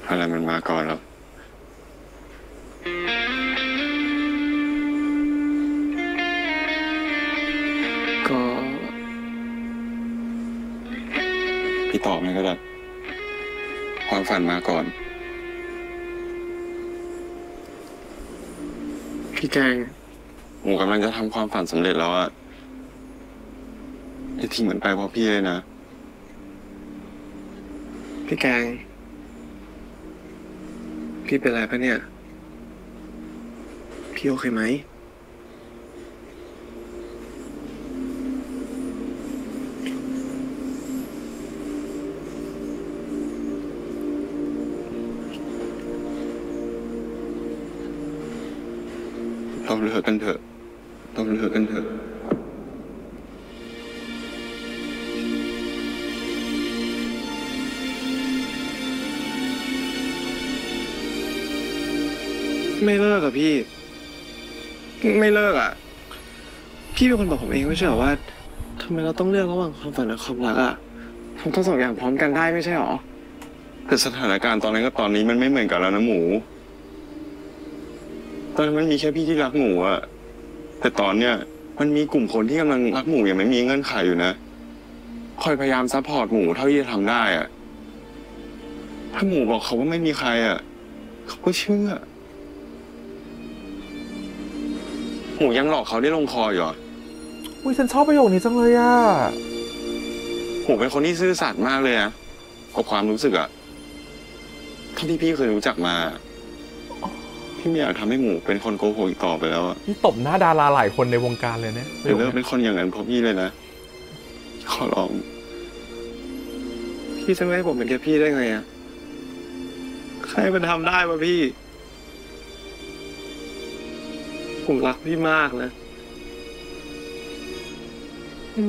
อะไรมันมาก่อนแล้วก็พี่ตอบไม่ก็ได้ความฝันมาก่อนพี่แกงหมูกำลังจะทำความฝันสำเร็จแล้วอะไอ้ที่เหมือนไปเพราะพี่เลยนะพี่แกงพี่เป็นไรปะเนี่ยพี่โอเคไหมเราเลิกกันเถอะเราเลิกกันเถอะไม่เลิกอะพี่ไม่เลิกอะพี่เป็นคนบอกผมเองไม่ใช่หรอว่าทำไมเราต้องเลือกระหว่างความฝันกับความรักอะผมต้องสองอย่างพร้อมกันได้ไม่ใช่หรอแต่สถานการณ์ตอนนั้นกับตอนนี้มันไม่เหมือนกันแล้วนะหมูตอนนั้นมันมีแค่พี่ที่รักหมูอะแต่ตอนเนี้ยมันมีกลุ่มคนที่กำลังรักหมูอย่างไม่มีเงื่อนไขอยู่นะคอยพยายามซัพพอร์ตหมูเท่าที่จะทำได้อะถ้าหมูบอกเขาว่าไม่มีใครอะเขาก็เชื่อหมูยังหลอกเขาได้ลงคออยู่อ่ะอุ้ยฉันชอบประโยคนี้จังเลยอ่ะหมูเป็นคนที่ซื่อสัตย์มากเลยนะกับความรู้สึกอ่ะเท่าที่พี่เคยรู้จักมาพี่ไม่อยากทำให้หมูเป็นคนโกหกอีกต่อไปแล้วอ่ะนี่ตบหน้าดาราหลายคนในวงการเลยเนี่ยเลิกเป็นคนอย่างนั้นเพราะพี่เลยนะขอร้องพี่จะไม่ให้ผมเป็นแค่พี่ได้ไงอ่ะใครมันทำได้วะพี่ผมรักพี่มากนะ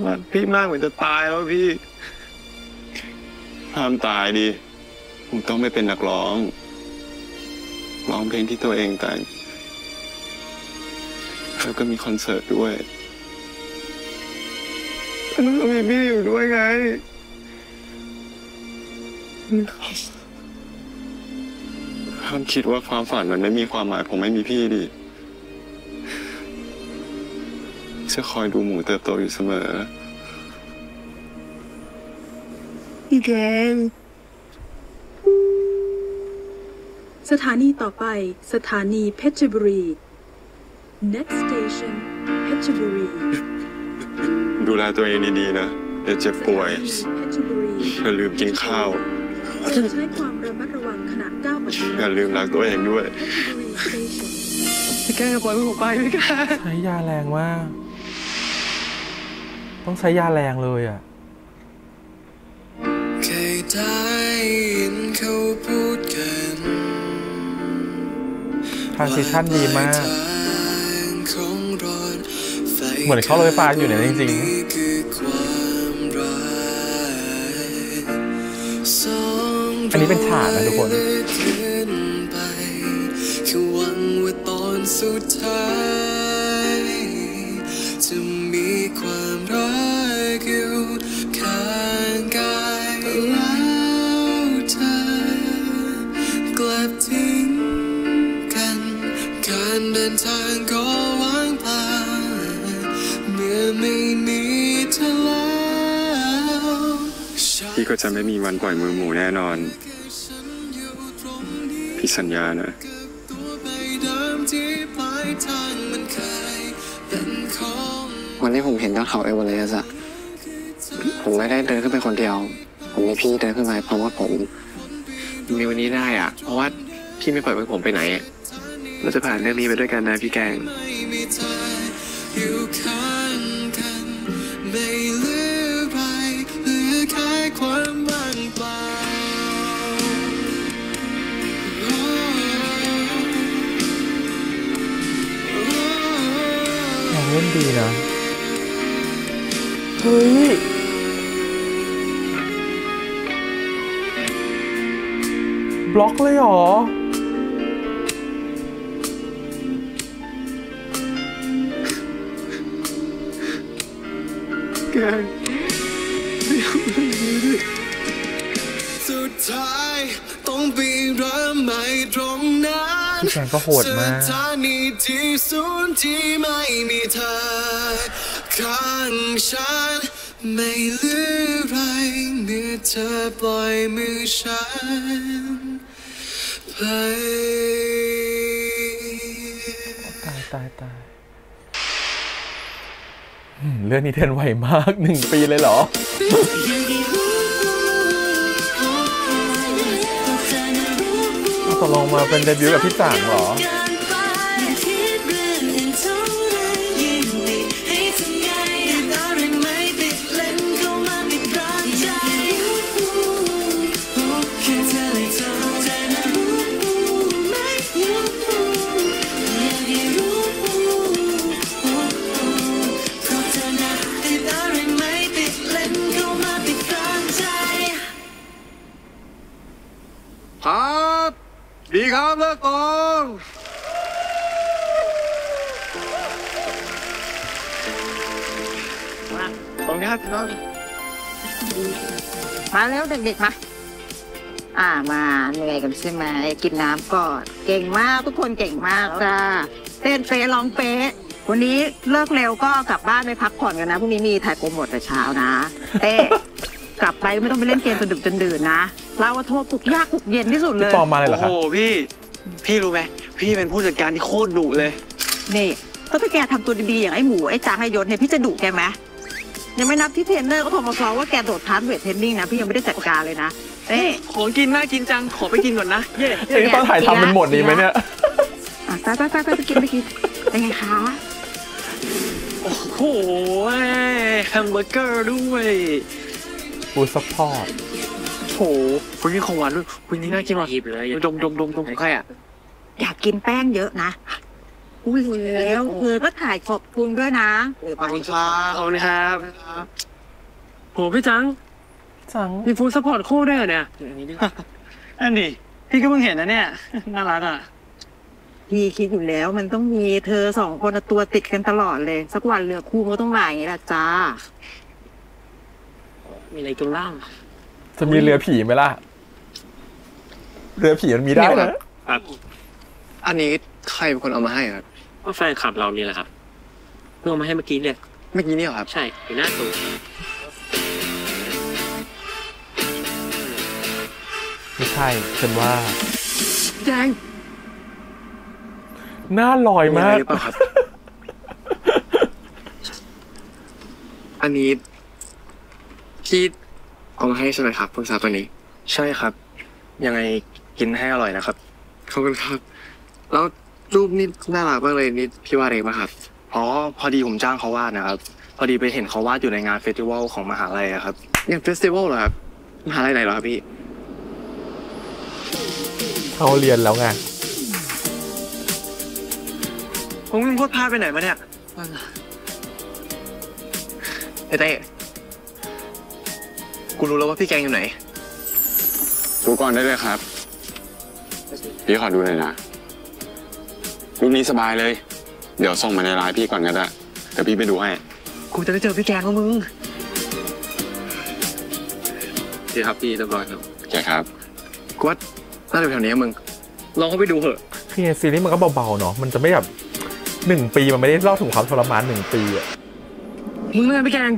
รักพี่มากเหมือนจะตายแล้วพี่ห้ามตายดิผมต้องไม่เป็นนักร้องเพลงที่ตัวเองแต่งแล้วก็มีคอนเสิร์ตด้วยแล้วก็มีพี่อยู่ด้วยไงห้ามคิดว่าความฝันมันไม่มีความหมายผมไม่มีพี่ดิจะคอยดูหมูเติบโตอยู่เสมอพี่แกงสถานีต่อไปสถานีเพชรบุรี next station เพชรบุรีดูแลตัวเองดีๆนะอย่าเจ็บป่วยอย่าลืมกินข้าวใช้ความระมัดระวังขณะก้าวไปอย่าลืมรักตัวเองด้วยพี่แกงปล่อยผมไปพี่แกงใช้ยาแรงมากต้องใช้ยาแรงเลยอ่ะเคยได้ยินเขาพูดกันทรานซิชั่นดีมากเหมือนเขาเลยฟ้าอยู่เนี่ยจริงๆอันนี้เป็นฉากนะทุกคนสุดท้ายจะมีความรักอยู่ข้างกายแล้วเธอกลับทิ้งกันการเดินทางก็ว่างเปล่าเมื่อไม่มีเธอแล้วพี่ก็จะไม่มีวันปล่อยมือหมูแน่นอนพี่สัญญานะวันที่ผมเห็นยอดเขาเอเวอเรสต์อะผมไม่ได้เดินขึ้นไปคนเดียวผมมีพี่เดินขึ้นไปเพราะว่าผมมีวันนี้ได้อะเพราะว่า พี่ไม่ปล่อยให้ผมไปไหนเราจะผ่านเรื่องนี้ไปด้วยกันนะพี่แกงอยู่ข้างกันไม่เหลืออะไรเหลือแค่ความว่างเปล่าเล่นดีนะเฮ้ยบล็อกเลยเหรอสุดท้ายต้องไปเริ่มใหม่ตรงนั้นพี่แกงก็โหดมากสถานีที่ศูนย์ที่ไม่มีเธอข้างฉันไม่เหลืออะไรเมื่อเธอปล่อยมือฉันไปตายเรื่องนี้เทรนไหวมาก1 ปีเลยเหรอตกลงมาเป็นเดบิวต์กับพี่จ่างเหรอครับดีครับเลิกกองตรงนี้ครับพี่น้องมาแล้วเด็กๆมามาเหนื่อยกันใช่ไหมกินน้ำก่อนเก่งมากทุกคนเก่งมากจ้าเต้นเป๊ะร้องเป๊ะวันนี้เลิกเร็วก็กลับบ้านไปพักผ่อนกันนะพรุ่งนี้มีถ่ายโปรโมทแต่เช้านะเต้กลับไปไม่ต้องไปเล่นเกมจนดึกจนดื่นนะเราโทรปลุกยากปลุกเย็นที่สุดเลยพี่ปอมาเลยเหรอครับโอ้พี่รู้ไหมพี่เป็นผู้จัดการที่โคตรดุเลยนี่ถ้าแกทำตัวดีๆอย่างไอ้หมูไอ้จางไอ้ยศเนี่ยพี่จะดุแกไหมยังไม่นับที่เทรนเนอร์ก็โทรมาฟ้องว่าแกโดดพาร์ทเวทเทรนนิ่งนะพี่ยังไม่ได้จัดการเลยนะของกินน่ากินจังขอไปกินก่อนนะเย้ต้องถ่ายทำเป็นหมดนี้ไหมเนี่ยไปกินเป็นไงคะโอ้โหแฮมเบอร์เกอร์ด้วยฟูดซัพพอร์ตโหคุณนี่ของหวานด้วยคุณนี่น่ากินว่ะดมใครอ่ะอยากกินแป้งเยอะนะอุ้ยแล้วก็ถ่ายขอบคุณด้วยนะขอบคุณครับโหพี่จังมีฟูดซัพพอร์ตคู่ด้วยเนี่ยอันนี้พี่ก็เพิ่งเห็นนะเนี่ยน่ารักอ่ะพี่คิดอยู่แล้วมันต้องมีเธอ2 คนตัวติดกันตลอดเลยสักวันเรือคู่ก็ต้องมาอย่างนี้แหละจ้ามีอะไรตรงล่างจะมีเรือผีไหมล่ะเรือผีมันมีได้นะครับอันนี้ใครเป็นคนเอามาให้ครับก็แฟนคลับเรานี่แหละครับเพิ่งเอามาให้เมื่อกี้เลยนี่เหรอครับใช่อยู่หน้าตู้ไม่ใช่ฉันว่าแดงหน้าลอยมากอันนี้พี่เอามาให้ใช่ไหมครับพวกสาวตัวนี้ใช่ครับยังไงกินให้อร่อยนะครับขอบคุณครับแล้วรูปนี่น่ารักมากเลยนี่พี่วาดเองป่ะครับพอดีผมจ้างเขาวาดนะครับพอดีไปเห็นเขาวาดอยู่ในงานเฟสติวัลของมหาลัยครับยังเฟสติวัลเหรอครับมหาลัยไหนเหรอครับพี่เขาเรียนแล้วไงผมมึงพูดพลาดไปไหนมาเนี่ยเต้กูรู้แล้วว่าพี่แกงอยู่ไหนดูก่อนได้เลยครับพี่ขอดูหน่อยนะรูปนี้สบายเลยเดี๋ยวส่งมาในไลน์พี่ก่อนก็ได้เดี๋ยวพี่ไปดูให้กูจะได้เจอพี่แกงแล้วมึงดีครับพี่เรียบร้อยครับโอเคครับกูว่าน่าจะแถวนี้มึงลองเข้าไปดูเถอะพี่ซีรีส์มันก็เบาๆเนาะมันจะไม่แบบ1 ปีมันไม่ได้เล่าถึงความทรมาน1 ปีอ่ะมึงเล่นพี่แกง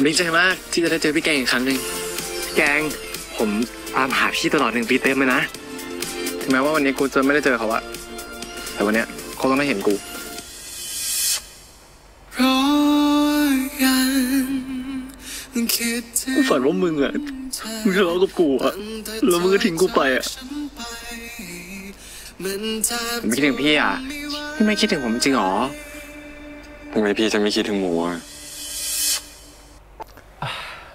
ผมดีใจมากที่จะได้เจอพี่แกงอีกครั้งหนึ่งแกงผมตามหาพี่ตลอด1 ปีเต็มเลยนะถึงแม้ว่าวันนี้กูจะไม่ได้เจอเขาอะแต่วันเนี้ยเขาต้องได้เห็นกูกูฝันว่ามึงอะมึงทะเลาะกับกูอะแล้วมึงก็ทิ้งกูไปอะผมคิดถึงพี่อะพี่ไม่คิดถึงผมจริงหรอทำไมพี่จะไม่คิดถึงหมูอ่ะ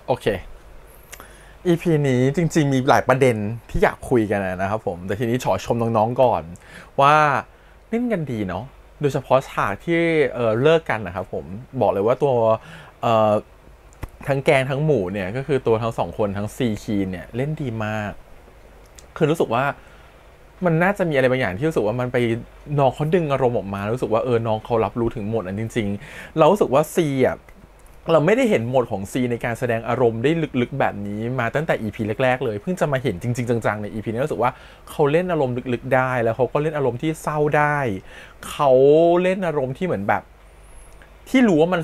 โอเค EP นี้จริงๆมีหลายประเด็นที่อยากคุยกันนะครับผมแต่ทีนี้ขอชมน้องๆก่อนว่าเล่นกันดีเนาะโดยเฉพาะฉากที่เลิกกันนะครับผมบอกเลยว่าตัวทั้งแกงทั้งหมูเนี่ยก็คือตัวทั้ง2คนทั้งซีคีนเนี่ยเล่นดีมากคือรู้สึกว่ามันน่าจะมีอะไรบางอย่างที่รู้สึกว่ามันไปน้องเขาดึงอารมณ์ออกมารู้สึกว่าน้องเขารับรู้ถึงโหมดนั้นจริงๆเรารู้สึกว่าซีอ่ะเราไม่ได้เห็นโหมดของซีในการแสดงอารมณ์ได้ลึกๆแบบนี้มาตั้งแต่ EP แรกๆเลยเพิ่งจะมาเห็นจริงๆจังๆใน EP นี้รู้สึกว่าเขาเล่นอารมณ์ลึกๆได้แล้วเขาก็เล่นอารมณ์ที่เศร้าได้เขาเล่นอารมณ์ที่เหมือนแบบที่รู้ว่ามัน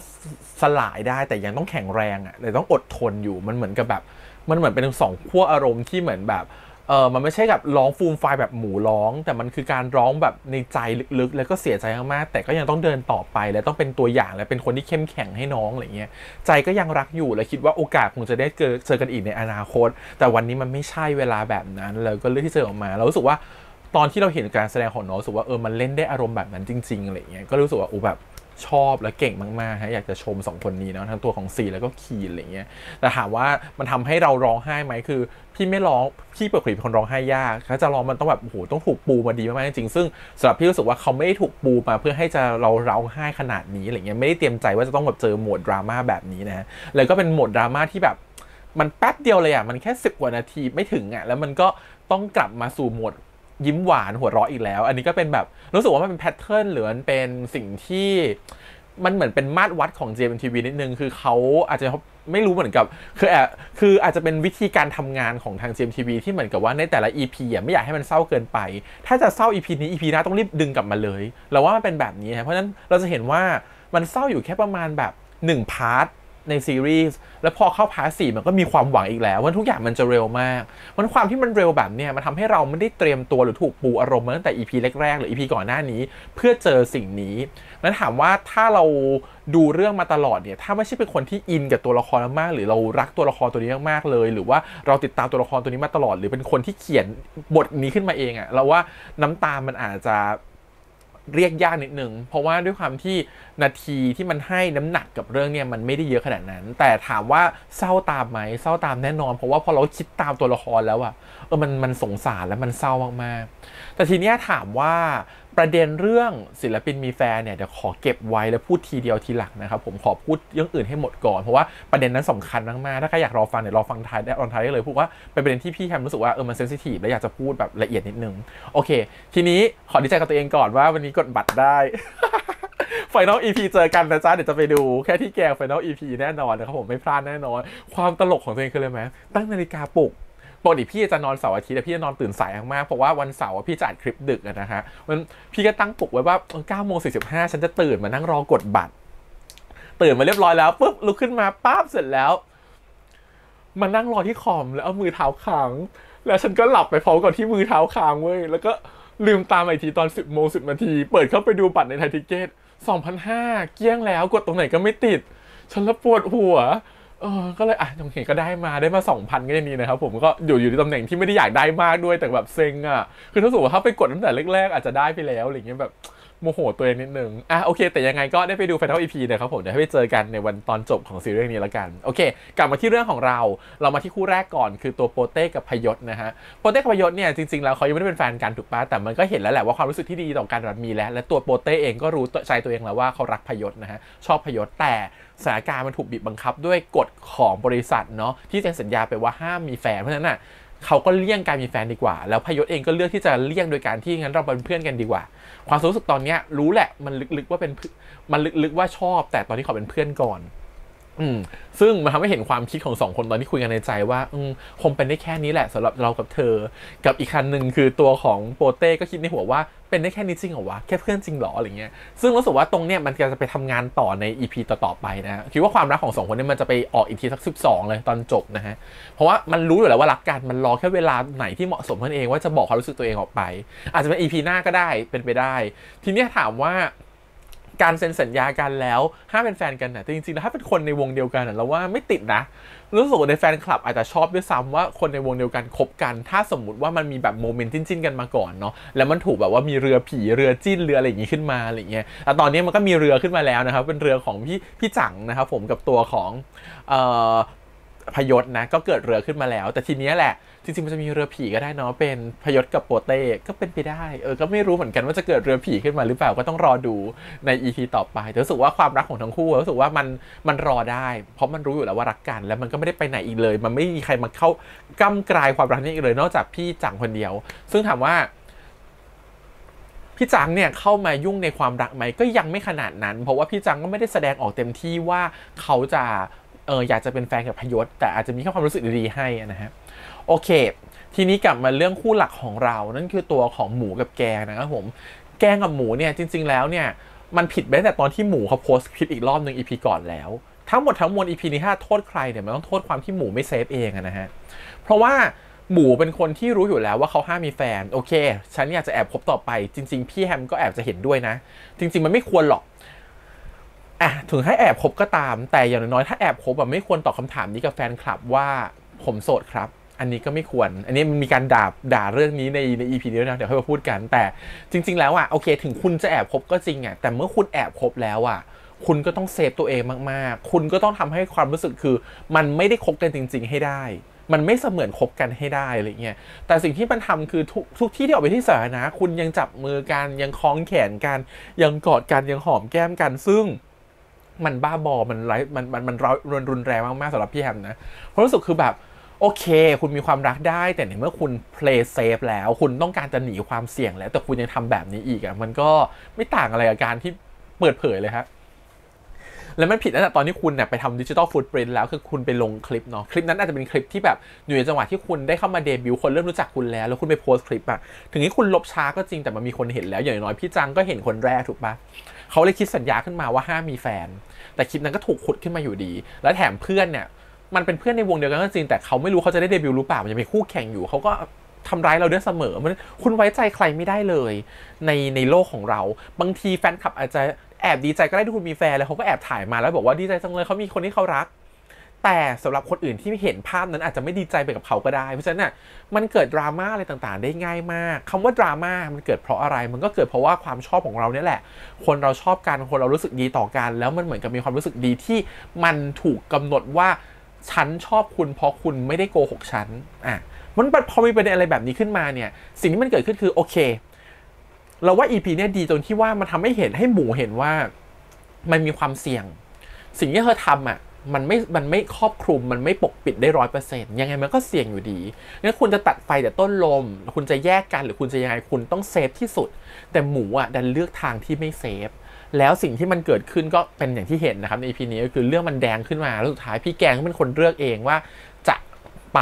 สลายได้แต่ยังต้องแข็งแรงอ่ะแต่ต้องอดทนอยู่มันเหมือนกับแบบมันเหมือนเป็น2 ขั้วอารมณ์ที่เหมือนแบบมันไม่ใช่กับร้องฟูมไฟแบบหมูร้องแต่มันคือการร้องแบบในใจลึกๆแล้วก็เสียใจมากๆแต่ก็ยังต้องเดินต่อไปและต้องเป็นตัวอย่างและเป็นคนที่เข้มแข็งให้น้องอะไรเงี้ยใจก็ยังรักอยู่และคิดว่าโอกาสคงจะได้เจอกันอีกในอนาคตแต่วันนี้มันไม่ใช่เวลาแบบนั้นเลยก็เลือกที่จะออกมาเรารู้สึกว่าตอนที่เราเห็นการแสดงของน้องรู้สึกว่ามันเล่นได้อารมณ์แบบนั้นจริงๆอะไรเงี้ยก็รู้สึกว่าแบบชอบและเก่งมากๆฮะอยากจะชม2 คนนี้เนาะทั้งตัวของซีแล้วก็คีนอะไรเงี้ยแต่ถามว่ามันทำให้เราร้องไห้ไหมคือพี่ไม่ร้องพี่เปิดเป็นคนร้องไห้ยากถ้าจะร้องมันต้องแบบต้องถูกปูมาดีมากๆจริงๆซึ่งสำหรับพี่รู้สึกว่าเขาไม่ได้ถูกปูมาเพื่อให้จะเราร้องไห้ขนาดนี้อะไรเงี้ยไม่ได้เตรียมใจว่าจะต้องแบบเจอโหมดดราม่าแบบนี้นะแล้วก็เป็นโหมดดราม่าที่แบบมันแป๊บเดียวเลยอ่ะมันแค่10 กว่านาทีไม่ถึงอ่ะแล้วมันก็ต้องกลับมาสู่โหมดยิ้มหวานหัวเราะอีกแล้วอันนี้ก็เป็นแบบรู้สึกว่ามันเป็นแพทเทิร์นหรือมันเป็นสิ่งที่มันเหมือนเป็นมาตรวัดของ GMMTV นิดนึงคือเขาอาจจะไม่รู้เหมือนกับคืออาจจะเป็นวิธีการทำงานของทาง GMMTV ที่เหมือนกับว่าในแต่ละ EP ไม่อยากให้มันเศร้าเกินไปถ้าจะเศร้า EP นี้ EP หน้าต้องรีบดึงกลับมาเลยเราว่ามันเป็นแบบนี้นะเพราะฉะนั้นเราจะเห็นว่ามันเศร้าอยู่แค่ประมาณแบบ1 พาร์ทในซีรีส์แล้วพอเข้าพาร์ท 4มันก็มีความหวังอีกแล้วว่าทุกอย่างมันจะเร็วมากมันความที่มันเร็วแบบเนี้ยมันทำให้เราไม่ได้เตรียมตัวหรือถูกปูอารมณ์มาตั้งแต่ EP แรกๆหรือ EP ก่อนหน้านี้เพื่อเจอสิ่งนี้นั้นถามว่าถ้าเราดูเรื่องมาตลอดเนี่ยถ้าไม่ใช่เป็นคนที่อินกับตัวละครมากหรือเรารักตัวละครตัวนี้มากๆเลยหรือว่าเราติดตามตัวละครตัวนี้มาตลอดหรือเป็นคนที่เขียนบทนี้ขึ้นมาเองอะเราว่าน้ำตามันอาจจะเรียกยากนิดนึงเพราะว่าด้วยความที่นาทีที่มันให้น้ำหนักกับเรื่องเนี่ยมันไม่ได้เยอะขนาดนั้นแต่ถามว่าเศร้าตามไหมเศร้าตามแน่นอนเพราะว่าพอเราคิดตามตัวละครแล้วอะมันสงสารและมันเศร้ามากๆแต่ทีเนี้ยถามว่าประเด็นเรื่องศิลปินมีแฟนเนี่ยเดี๋ยวขอเก็บไว้แล้วพูดทีเดียวทีหลังนะครับผมขอพูดเรื่องอื่นให้หมดก่อนเพราะว่าประเด็นนั้นสำคัญมากๆถ้าใครอยากรอฟังเนี่ยรอฟังท้ายได้ได้เลยพูดว่าเป็นประเด็นที่พี่แคมรู้สึกว่ามันเซนซิทีฟและอยากจะพูดแบบละเอียดนิดนึงโอเคทีนี้ขอดีใจกับตัวเองก่อนว่าวันนี้กดบัตรได้ Final EP เจอกันนะจ๊ะเดี๋ยวจะไปดูแค่ที่แกง Final EP แน่นอนนะครับผมไม่พลาดแน่นอนความตลกของตัวเองคืออะไรไหมตั้งนาฬิกาปลุกปกติพี่จะนอนเสาร์อาทิตย์แต่พี่จะนอนตื่นสายมากเพราะว่าวันเสาร์พี่จะอัดคลิปดึกนะฮะพี่ก็ตั้งปลุกไว้ว่า9:45ฉันจะตื่นมานั่งรอกดบัตรตื่นมาเรียบร้อยแล้วปุ๊บลุกขึ้นมาปั๊บเสร็จแล้วมานั่งรอที่คอมแล้วเอามือเท้าค้างแล้วฉันก็หลับไปพร้อมกับที่มือเท้าค้างเว้ยแล้วก็ลืมตาอีกทีตอน 10:10 นาทีเปิดเข้าไปดูบัตรในไทยทิเก็ต 2,500 เกลี้ยงแล้วกดตรงไหนก็ไม่ติดฉันละปวดหัวก็เลยตรงเห็นก็ได้มา 2,000 ก็ยังดีนะครับผมก็อยู่ในตำแหน่งที่ไม่ได้อยากได้มากด้วยแต่แบบเซ็งคือถ้าสมมติว่าถ้าไปกดตั้งแต่แรกๆอาจจะได้ไปแล้วอะไรเงี้ยแบบโมโหตัวเองนิดนึงโอเคแต่ยังไงก็ได้ไปดู Final EP นะครับผมเดี๋ยวให้ไปเจอกันในวันตอนจบของซีรีส์นี้แล้วกันโอเคกลับมาที่เรื่องของเรามาที่คู่แรกก่อนคือตัวโปเต้กับพยศนะฮะโปเต้กับพยศเนี่ยจริงๆแล้วเขายังไม่ได้เป็นแฟนกันถูกป่ะแต่มันก็เห็นแล้วแหละว่าความรู้สึกที่ดีต่อกันมันมีแล้วและตัวโปเต้เองก็รู้ใจตัวเองแล้วว่าเขารักพยศนะฮะชอบพยศแต่สถานการณ์มันถูกบีบบังคับด้วยกฎของบริษัทเนาะที่เซ็นสัญญาไปว่าห้ามมีแฟนเพราะฉะนั้นเขาก็เลี่ยงการมีแฟนดีกว่าแล้วพยศเองก็เลือกที่จะเลี่ยงโดยการที่งั้นเราเป็นเพื่อนกันดีกว่าความรู้สึกตอนนี้รู้แหละมันลึกๆว่าเป็นมันลึกๆว่าชอบแต่ตอนนี้ขอเป็นเพื่อนก่อน ซึ่งมันทำให้เห็นความคิดของ2คนตอนที่คุยกันในใจว่าคงเป็นได้แค่นี้แหละสำหรับเรากับเธอกับอีกคันหนึ่งคือตัวของโปเต้ก็คิดในหัวว่าเป็นได้แค่นี้จริงเหรอวะแค่เพื่อนจริงเหรออะไรเงี้ยซึ่งรู้สึกว่าตรงเนี้ยมันจะไปทำงานต่อใน EP ต่อๆไปนะคิดว่าความรักของ2คนนี้มันจะไปออกอีกทีสัก12เลยตอนจบนะฮะเพราะว่ามันรู้อยู่แล้วว่ารักกันมันรอแค่เวลาไหนที่เหมาะสมนั่นเองว่าจะบอกความรู้สึกตัวเองออกไปอาจจะเป็น EP หน้าก็ได้เป็นไปได้ทีนี้ถามว่าการเซ็นสัญญากันแล้วห้ามเป็นแฟนกันนะแต่จริงๆแล้วถ้าเป็นคนในวงเดียวกันเราว่าไม่ติดนะรู้สึกว่าในแฟนคลับอาจจะชอบด้วยซ้ำว่าคนในวงเดียวกันคบกันถ้าสมมุติว่ามันมีแบบโมเมนต์จิ้นๆกันมาก่อนเนาะแล้วมันถูกแบบว่ามีเรือผีเรือจิ้นเรืออะไรอย่างงี้ขึ้นมาอะไรเงี้ยแต่ตอนนี้มันก็มีเรือขึ้นมาแล้วนะครับเป็นเรือของพี่จังนะครับผมกับตัวของพยศนะก็เกิดเรือขึ้นมาแล้วแต่ทีนี้แหละจริงๆมันจะมีเรือผีก็ได้เนาะเป็นพยศกับโปเต้ก็เป็นไปได้ก็ไม่รู้เหมือนกันว่าจะเกิดเรือผีขึ้นมาหรือเปล่าก็ต้องรอดูใน EP ต่อไปแต่รู้สึกว่าความรักของทั้งคู่รู้สึกว่ามันรอได้เพราะมันรู้อยู่แล้วว่ารักกันแล้วมันก็ไม่ได้ไปไหนอีกเลยมันไม่มีใครมาเข้าก้ำกลายความรักนี้อีกเลยนอกจากพี่จังคนเดียวซึ่งถามว่าพี่จังเนี่ยเข้ามายุ่งในความรักไหมก็ยังไม่ขนาดนั้นเพราะว่าพี่จังก็ไม่ได้แสดงออกเต็มที่ว่าเขาจะอยากจะเป็นแฟนกับพยศแต่อาจจะมีแค่ความรู้สึกดีๆให้นะฮะโอเคทีนี้กลับมาเรื่องคู่หลักของเรานั่นคือตัวของหมูกับแกงนะครับผมแกงกับหมูเนี่ยจริงๆแล้วเนี่ยมันผิดไปตั้งแต่ตอนที่หมูเขาโพสต์คลิปอีกรอบนึง EP ก่อนแล้วทั้งหมดทั้งมวล EP นี้ถ้าโทษใครเนี่ยมันต้องโทษความที่หมูไม่เซฟเองนะฮะเพราะว่าหมูเป็นคนที่รู้อยู่แล้วว่าเขาห้ามมีแฟนโอเคฉันอยากจะแอบคบต่อไปจริงๆพี่แฮมก็แอบจะเห็นด้วยนะจริงๆมันไม่ควรหรอกถึงให้แอบคบก็ตามแต่อย่างน้อยถ้าแอบคบไม่ควรตอบคำถามนี้กับแฟนคลับว่าผมโสดครับอันนี้ก็ไม่ควรอันนี้มันมีการด่าเรื่องนี้ใน EP นี้นะเดี๋ยวค่อยมาพูดกันแต่จริงๆแล้วโอเคถึงคุณจะแอบคบก็จริงแต่เมื่อคุณแอบคบแล้วคุณก็ต้องเซฟตัวเองมากๆคุณก็ต้องทำให้ความรู้สึกคือมันไม่ได้คบกันจริงๆให้ได้มันไม่เสมือนคบกันให้ได้อะไรเงี้ยแต่สิ่งที่มันทำคือทุกที่ที่ออกไปที่สาธารณะคุณยังจับมือกันยังคล้องแขนกันยังกอดกันยังหอมแก้มกันซึ่งมันบ้าบอมันรุนแรงมากๆสำหรับพี่แฮมนะเพราะรู้สึกคือแบบโอเคคุณมีความรักได้แต่ในเมื่อคุณ play safe แล้วคุณต้องการจะหนีความเสี่ยงแล้วแต่คุณยังทำแบบนี้อีกมันก็ไม่ต่างอะไรกับการที่เปิดเผยเลยครับแล้วมันผิดตั้งแต่ตอนที่คุณไปทำดิจิทัลฟุตปรินท์แล้วคือคุณไปลงคลิปเนาะคลิปนั้นอาจจะเป็นคลิปที่แบบอยู่ในจังหวะที่คุณได้เข้ามาเดบิวต์คนเริ่มรู้จักคุณแล้วคุณไปโพสต์คลิปถึงที่คุณลบช้าก็จริงแต่มันมีคนเห็นแล้วอย่างน้อยพี่จังก็เห็นคนแรกถูกปะเขาเลยคิดสัญญาขึ้นมาว่าห้ามมีแฟนแต่คลิปนั้นก็ถูกขุดขึ้นมาอยู่ดีแล้วแถมเพื่อนเนี่ยมันเป็นเพื่อนในวงเดียวกันก็จริงแต่เขาไม่รู้เขาจะได้เดบิวต์หรือเปล่ามันยังมีคู่แข่งอยู่เขาก็ทำร้ายเราด้วยเสมอคุณไว้ใจใครไม่ได้เลยในโลกของเราบางทีแฟนคลับอาจจะแอบดีใจก็ได้ที่คุณมีแฟนแล้วเขาก็แอบถ่ายมาแล้วบอกว่าดีใจจังเลยเขามีคนที่เขารักแต่สำหรับคนอื่นที่เห็นภาพนั้นอาจจะไม่ดีใจไปกับเขาก็ได้เพราะฉะนั้นมันเกิดดราม่าอะไรต่างๆได้ง่ายมากคำว่าดราม่ามันเกิดเพราะอะไรมันก็เกิดเพราะว่าความชอบของเราเนี่ยแหละคนเราชอบกันคนเรารู้สึกดีต่อกันแล้วมันเหมือนกับมีความรู้สึกดีที่มันถูกกำหนดว่าฉันชอบคุณเพราะคุณไม่ได้โกหกฉันมันพอมีประเด็นอะไรแบบนี้ขึ้นมาเนี่ยสิ่งที่มันเกิดขึ้นคือโอเคเราว่า EP เนี่ยดีตรงที่ว่ามันทำให้เห็นให้หมูเห็นว่ามันมีความเสี่ยงสิ่งที่เธอทำมันไม่ครอบคลุมมันไม่ปกปิดได้ 100% ยังไงมันก็เสี่ยงอยู่ดีงั้นคุณจะตัดไฟแต่ต้นลมคุณจะแยกกันหรือคุณจะยังไงคุณต้องเซฟที่สุดแต่หมูดันเลือกทางที่ไม่เซฟแล้วสิ่งที่มันเกิดขึ้นก็เป็นอย่างที่เห็นนะครับใน EP นี้ก็คือเรื่องมันแดงขึ้นมาแล้วสุดท้ายพี่แกงก็เป็นคนเลือกเองว่าจะไป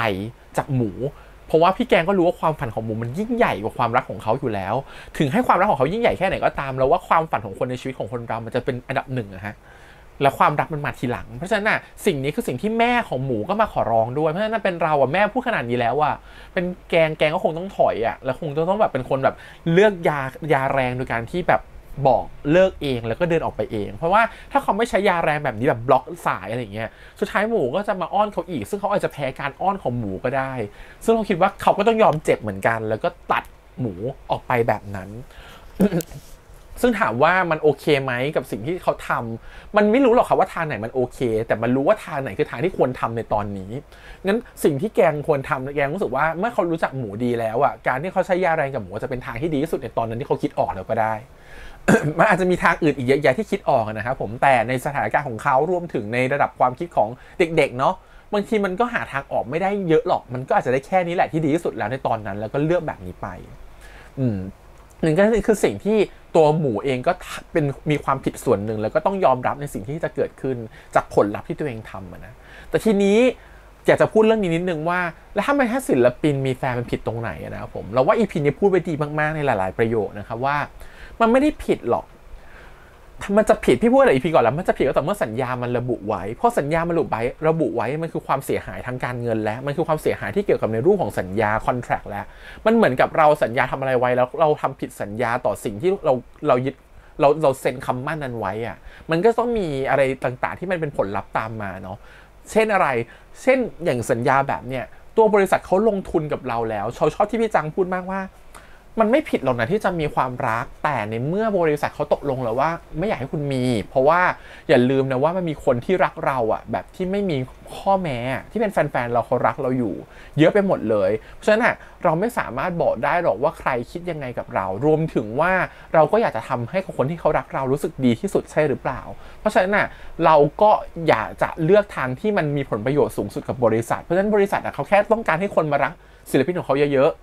จากหมูเพราะว่าพี่แกงก็รู้ว่าความฝันของหมูมันยิ่งใหญ่กว่าความรักของเขาอยู่แล้วถึงให้ความรักของเขายิ่งใหญ่แค่ไหนก็ตามแล้วว่าความฝันของคนในชีวิตของคนเรามันจะเป็นอันดับหนึ่งแล้วความรักมันมาทีหลังเพราะฉะนั้นสิ่งนี้คือสิ่งที่แม่ของหมูก็มาขอร้องด้วยเพราะฉะนั้นเป็นเราแม่พูดขนาดนี้แล้วเป็นแกงก็คงต้องถอยแล้วคงต้องแบบเป็นคนแบบเลือกยาแรงโดยการที่แบบบอกเลิกเองแล้วก็เดินออกไปเองเพราะว่าถ้าเขาไม่ใช้ยาแรงแบบนี้แบบบล็อกสายอะไรเงี้ยสุดท้ายหมูก็จะมาอ้อนเขาอีกซึ่งเขาอาจจะแพ้การอ้อนของหมูก็ได้ซึ่งเราคิดว่าเขาก็ต้องยอมเจ็บเหมือนกันแล้วก็ตัดหมูออกไปแบบนั้น ซึ่งถามว่ามันโอเคไหมกับสิ่งที่เขาทำมันไม่รู้หรอกครับว่าทางไหนมันโอเคแต่มันรู้ว่าทางไหนคือทางที่ควรทำในตอนนี้งั้นสิ่งที่แกงควรทำแกงรู้สึกว่าเมื่อเขารู้จักหมูดีแล้วการที่เขาใช้ยาแรงกับหมูจะเป็นทางที่ดีที่สุดในตอนนั้นที่เขาคิดออกแล้วก็ได้ มันอาจจะมีทางอื่นอีกเยอะแยะที่คิดออกนะครับผมแต่ในสถานการณ์ของเขารวมถึงในระดับความคิดของเด็กๆเนาะบางทีมันก็หาทางออกไม่ได้เยอะหรอกมันก็อาจจะได้แค่นี้แหละที่ดีที่สุดแล้วในตอนนั้นแล้วก็เลือกแบบนี้ไป นั่นก็คือสิ่งที่ตัวหมูเองก็เป็นมีความผิดส่วนหนึ่งแล้วก็ต้องยอมรับในสิ่งที่จะเกิดขึ้นจากผลลัพธ์ที่ตัวเองทำนะแต่ทีนี้อยากจะพูดเรื่องนี้นิดนึงว่าแล้วถ้าไม่ให้ศิลปินมีแฟนมันผิดตรงไหนนะครับผมเราว่า EP นี้พูดไปดีมากๆในหลายๆประโยคนะครับว่ามันไม่ได้ผิดหรอกมันจะผิดพี่พูดอะไร EP ก่อนแล้วมันจะผิดก็ต่อเมื่อสัญญามันระบุไว้เพราะสัญญามันระบุไว้มันคือความเสียหายทางการเงินและมันคือความเสียหายที่เกี่ยวกับในรูปของสัญญาคอนแทรคแล้วมันเหมือนกับเราสัญญาทำอะไรไว้แล้วเราทำผิดสัญญาต่อสิ่งที่เรายึดเราเซ็นคำมั่นนั้นไว้อะมันก็ต้องมีอะไรต่างๆที่มันเป็นผลลัพธ์ตามมาเนาะเช่นอะไรเช่นอย่างสัญญาแบบเนี้ยตัวบริษัทเขาลงทุนกับเราแล้วชอบที่พี่จังพูดมากว่ามันไม่ผิดหรอกนะที่จะมีความรักแต่ในเมื่อบริษัทเขาตกลงแล้วว่าไม่อยากให้คุณมีเพราะว่าอย่าลืมนะว่ามันมีคนที่รักเราอ่ะแบบที่ไม่มีข้อแม้ที่เป็นแฟนๆเราเขารักเราอยู่เยอะไปหมดเลยเพราะฉะนั้นเราไม่สามารถบอกได้หรอกว่าใครคิดยังไงกับเรารวมถึงว่าเราก็อยากจะทำให้คนที่เขารักเรารู้สึกดีที่สุดใช่หรือเปล่าเพราะฉะนั้นเราก็อยากจะเลือกทางที่มันมีผลประโยชน์สูงสุดกับบริษัทเพราะฉะนั้นบริษัทเขาแค่ต้องการให้คนมารักศิลปินของเขาเยอะ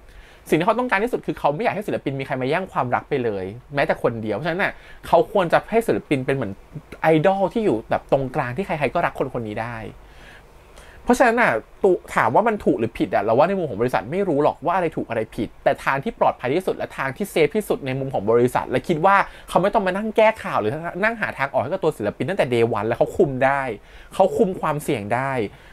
สิ่งที่เขาต้องการที่สุดคือเขาไม่อยากให้ศิลปินมีใครมาแย่งความรักไปเลยแม้แต่คนเดียวเพราะฉะนั้นเขาควรจะให้ศิลปินเป็นเหมือนไอดอลที่อยู่แบบตรงกลางที่ใครๆก็รักคนนี้ได้เพราะฉะนั้นถามว่ามันถูกหรือผิดเราว่าในมุมของบริษัทไม่รู้หรอกว่าอะไรถูกอะไรผิดแต่ทางที่ปลอดภัยที่สุดและทางที่เซฟที่สุดในมุมของบริษัทและคิดว่าเขาไม่ต้องมานั่งแก้ข่าวหรือนั่งหาทางออกให้กับตัวศิลปินตั้งแต่ day 1แล้วเขาคุมได้เขาคุมความเสี่ยงได้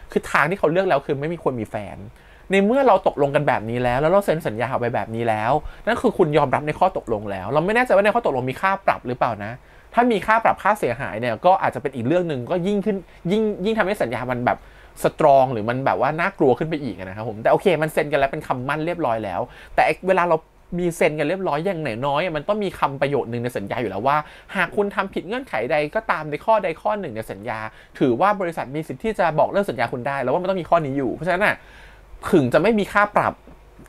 คือทางที่เขาเลือกแล้วคือไม่มีคนมีแฟนในเมื่อเราตกลงกันแบบนี้แล้วเราเซ็นสัญญาเอาไปแบบนี้แล้วนั่นคือคุณยอมรับในข้อตกลงแล้วเราไม่แน่ใจว่าในข้อตกลงมีค่าปรับหรือเปล่านะถ้ามีค่าปรับค่าเสียหายเนี่ยก็อาจจะเป็นอีกเรื่องนึงก็ยิ่งทำให้สัญญามันแบบสตรองหรือมันแบบว่าน่ากลัวขึ้นไปอีกนะครับผมแต่โอเคมันเซ็นกันแล้วเป็นคำมั่นเรียบร้อยแล้วแต่เวลาเรามีเซ็นกันเรียบร้อยอย่างน้อยมันต้องมีคำประโยชน์นึงในสัญญาอยู่แล้วว่าหากคุณทำผิดเงื่อนไขใดก็ตามในข้อใดข้อหนึ่งในสัญญาถือว่าบริษัทมีสิทธิ์ที่จะบอกเลิกสัญญาคุณได้แล้วว่ามันต้องมีข้อนี้อยู่เพราะฉะนั้นถึงจะไม่มีค่าปรับ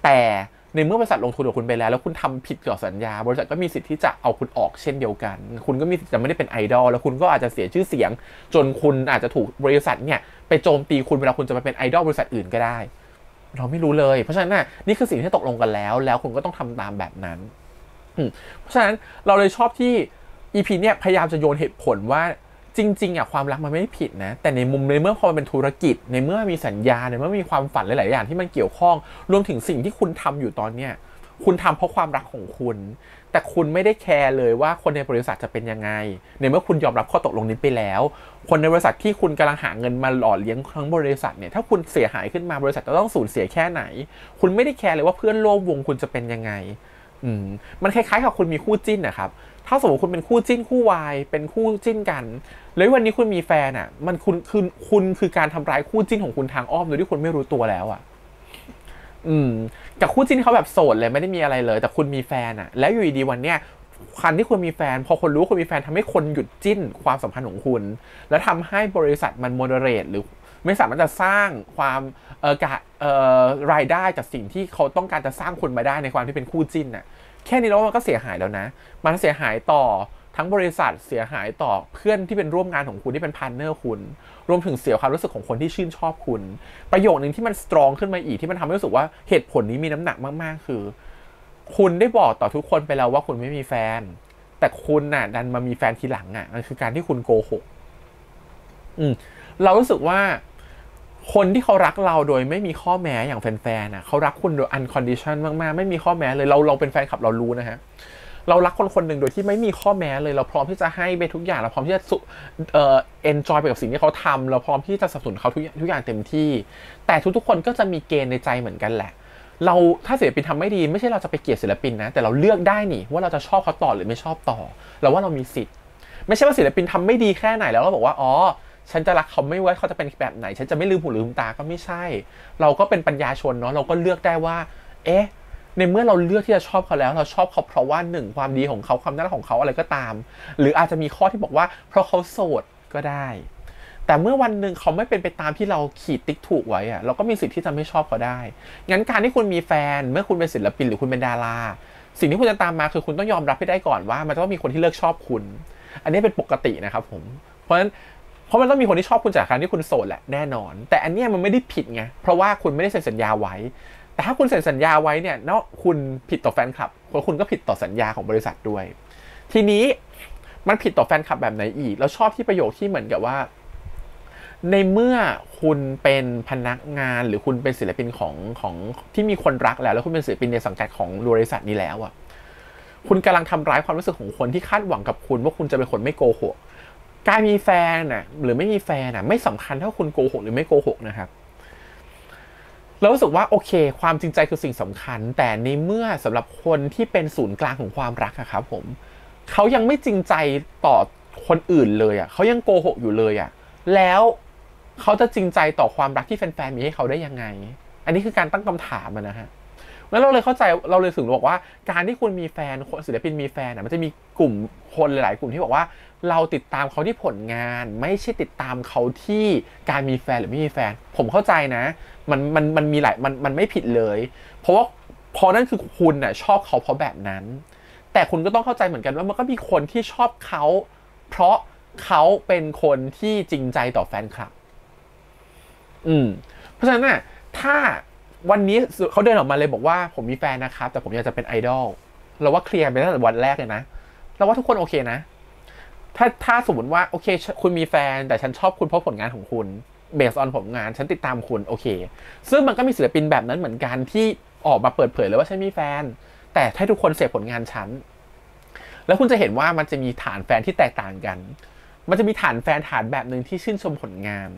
แต่ในเมื่อบริษัทลงทุนกับคุณไปแล้วคุณทำผิดต่อสัญญาบริษัทก็มีสิทธิ์ที่จะเอาคุณออกเช่นเดียวกันคุณก็มีสิทธิ์จะไม่ได้เป็นไอดอลแล้วคุณก็อาจจะเสียชื่อเสียงจนคุณอาจจะถูกบริษัทเนี่ยไปโจมตีคุณเวลาคุณจะไปเป็นไอดอลบริษัทอื่นก็ได้เราไม่รู้เลยเพราะฉะนั้นนี่คือสิ่งที่ตกลงกันแล้วคุณก็ต้องทำตามแบบนั้นเพราะฉะนั้นเราเลยชอบที่ EP เนี่ยพยายามจะโยนเหตุผลว่าจริงๆความรักมันไม่ได้ผิดนะแต่ในมุมในเมื่อพอมันเป็นธุรกิจในเมื่อมีสัญญาในเมื่อมีความฝันหลายๆอย่างที่มันเกี่ยวข้องรวมถึงสิ่งที่คุณทำอยู่ตอนเนี้ยคุณทำเพราะความรักของคุณแต่คุณไม่ได้แคร์เลยว่าคนในบริษัทจะเป็นยังไงในเมื่อคุณยอมรับข้อตกลงนี้ไปแล้วคนในบริษัทที่คุณกำลังหาเงินมาหล่อเลี้ยงทั้งบริษัทเนี่ยถ้าคุณเสียหายขึ้นมาบริษัทจะต้องสูญเสียแค่ไหนคุณไม่ได้แคร์เลยว่าเพื่อนร่วมวงคุณจะเป็นยังไงมันคล้ายๆกับคุณมีคู่จิ้นนะครับถ้าสมมติคุณเป็นคู่จิ้นคู่วายเป็นคู่จิ้นกันแล้ววันนี้คุณมีแฟนมันคุณคือการทำร้ายคู่จิ้นของคุณทางอ้อมโดยที่คุณไม่รู้ตัวแล้วกับคู่จิ้นเขาแบบโสดเลยไม่ได้มีอะไรเลยแต่คุณมีแฟนแล้วอยู่ดีวันเนี้ยคันที่คุณมีแฟนพอคนรู้คุณมีแฟนทำให้คนหยุดจิ้นความสัมพันธ์ของคุณแล้วทำให้บริษัทมันโมเดเรตหรือไม่สามารถจะสร้างความรายได้จากสิ่งที่เขาต้องการจะสร้างคุณมาได้ในความที่เป็นคู่จิ้นแค่นี้แล้วมันก็เสียหายแล้วนะมันเสียหายต่อทั้งบริษัทเสียหายต่อเพื่อนที่เป็นร่วมงานของคุณที่เป็นพาร์ทเนอร์คุณรวมถึงเสียความรู้สึกของคนที่ชื่นชอบคุณประโยคนึงที่มันสตรองขึ้นมาอีกที่มันทำให้รู้สึกว่าเหตุผลนี้มีน้ำหนักมากๆคือคุณได้บอกต่อทุกคนไปแล้วว่าคุณไม่มีแฟนแต่คุณดันมามีแฟนทีหลังมันคือการที่คุณโกหกเรารู้สึกว่าคนที่เขารักเราโดยไม่มีข้อแม้อย่างแฟนๆเขารักคุณโดย uncondition มากๆไม่มีข้อแม้เลยเราเป็นแฟนคลับเรารู้นะฮะเรารักคนหนึ่งโดยที่ไม่มีข้อแม้เลยเราพร้อมที่จะให้ไปทุกอย่างเราพร้อมที่จะenjoy ไปกับสิ่งที่เขาทำเราพร้อมที่จะสนับสนุนเขาทุกอย่างเต็มที่แต่ทุกๆคนก็จะมีเกณฑ์ในใจเหมือนกันแหละเราถ้าศิลปินทำไม่ดีไม่ใช่เราจะไปเกลียดศิลปินนะแต่เราเลือกได้นี่ว่าเราจะชอบเขาต่อหรือไม่ชอบต่อเราว่าเรามีสิทธิ์ไม่ใช่ว่าศิลปินทำไม่ดีแค่ไหนแล้วเราบอกว่าอ๋อฉันจะรักเขาไม่ว่าเขาจะเป็นแบบไหนฉันจะไม่ลืมหูลืมตาก็ไม่ใช่เราก็เป็นปัญญาชนเนาะเราก็เลือกได้ว่าในเมื่อเราเลือกที่จะชอบเขาแล้วเราชอบเขาเพราะว่า1ความดีของเขาความน่ารักของเขาอะไรก็ตามหรืออาจจะมีข้อที่บอกว่าเพราะเขาโสดก็ได้แต่เมื่อวันหนึ่งเขาไม่เป็นไปตามที่เราขีดติ๊กถูกไว้เราก็มีสิทธิ์ที่จะไม่ชอบเขาได้งั้นการที่คุณมีแฟนเมื่อคุณเป็นศิลปินหรือคุณเป็นดาราสิ่งที่คุณจะตามมาคือคุณต้องยอมรับให้ได้ก่อนว่ามันต้องมีคนที่เลิกชอบคุณอันนี้เป็นปกตินะครับผมเพราะฉะนั้นมันต้องมีคนที่ชอบคุณจากการที่คุณโสดแหละแน่นอนแต่อันนี้มันไม่ได้ผิดไงเพราะว่าคุณไม่ได้เซ็นสัญญาไว้ แต่ถ้าคุณเซ็นสัญญาไว้เนี่ยเนาะคุณผิดต่อแฟนคลับคุณก็ผิดต่อสัญญาของบริษัทด้วยทีนี้มันผิดต่อแฟนคลับแบบไหนอีกแล้วชอบที่ประโยคที่เหมือนกับว่าในเมื่อคุณเป็นพนักงานหรือคุณเป็นศิลปินของที่มีคนรักแล้วคุณเป็นศิลปินในสังกัดของบริษัทนี้แล้วอ่ะคุณกำลังทำร้ายความรู้สึกของคนที่คาดหวังกับคุณว่าคุณจะเป็นคนไม่โกหกการมีแฟนน่ะหรือไม่มีแฟนน่ะไม่สำคัญเท่าคุณโกหกหรือไม่โกหกนะครับเรารู้สึกว่าโอเคความจริงใจคือสิ่งสำคัญแต่ในเมื่อสำหรับคนที่เป็นศูนย์กลางของความรักอะครับผมเขายังไม่จริงใจต่อคนอื่นเลยอะเขายังโกหกอยู่เลยอะแล้วเขาจะจริงใจต่อความรักที่แฟนๆมีให้เขาได้ยังไงอันนี้คือการตั้งคำถามนะฮะแล้วเราเลยเข้าใจเราเลยถึงบอกว่าการที่คุณมีแฟนศิลปินมีแฟนมันจะมีกลุ่มคนหลายๆกลุ่มที่บอกว่าเราติดตามเขาที่ผลงานไม่ใช่ติดตามเขาที่การมีแฟนหรือไม่มีแฟนผมเข้าใจนะมันมีหลายมันไม่ผิดเลยเพราะว่าพอนั่นคือคุณน่ะชอบเขาเพราะแบบนั้นแต่คุณก็ต้องเข้าใจเหมือนกันว่ามันก็มีคนที่ชอบเขาเพราะเขาเป็นคนที่จริงใจต่อแฟนคลับเพราะฉะนั้นน่ะถ้าวันนี้เขาเดินออกมาเลยบอกว่าผมมีแฟนนะครับแต่ผมอยากจะเป็นไอดอลเราว่าเคลียร์ไปตั้งแต่วันแรกเลยนะเราว่าทุกคนโอเคนะถ้าสมมติว่าโอเคคุณมีแฟนแต่ฉันชอบคุณเพราะผลงานของคุณเบสออนผลงานฉันติดตามคุณโอเคซึ่งมันก็มีศิลปินแบบนั้นเหมือนกันที่ออกมาเปิดเผยเลยว่าฉันมีแฟนแต่ให้ทุกคนเสพผลงานฉันแล้วคุณจะเห็นว่ามันจะมีฐานแฟนที่แตกต่างกันมันจะมีฐานแฟนฐานแบบนึงที่ชื่นชมผลงาน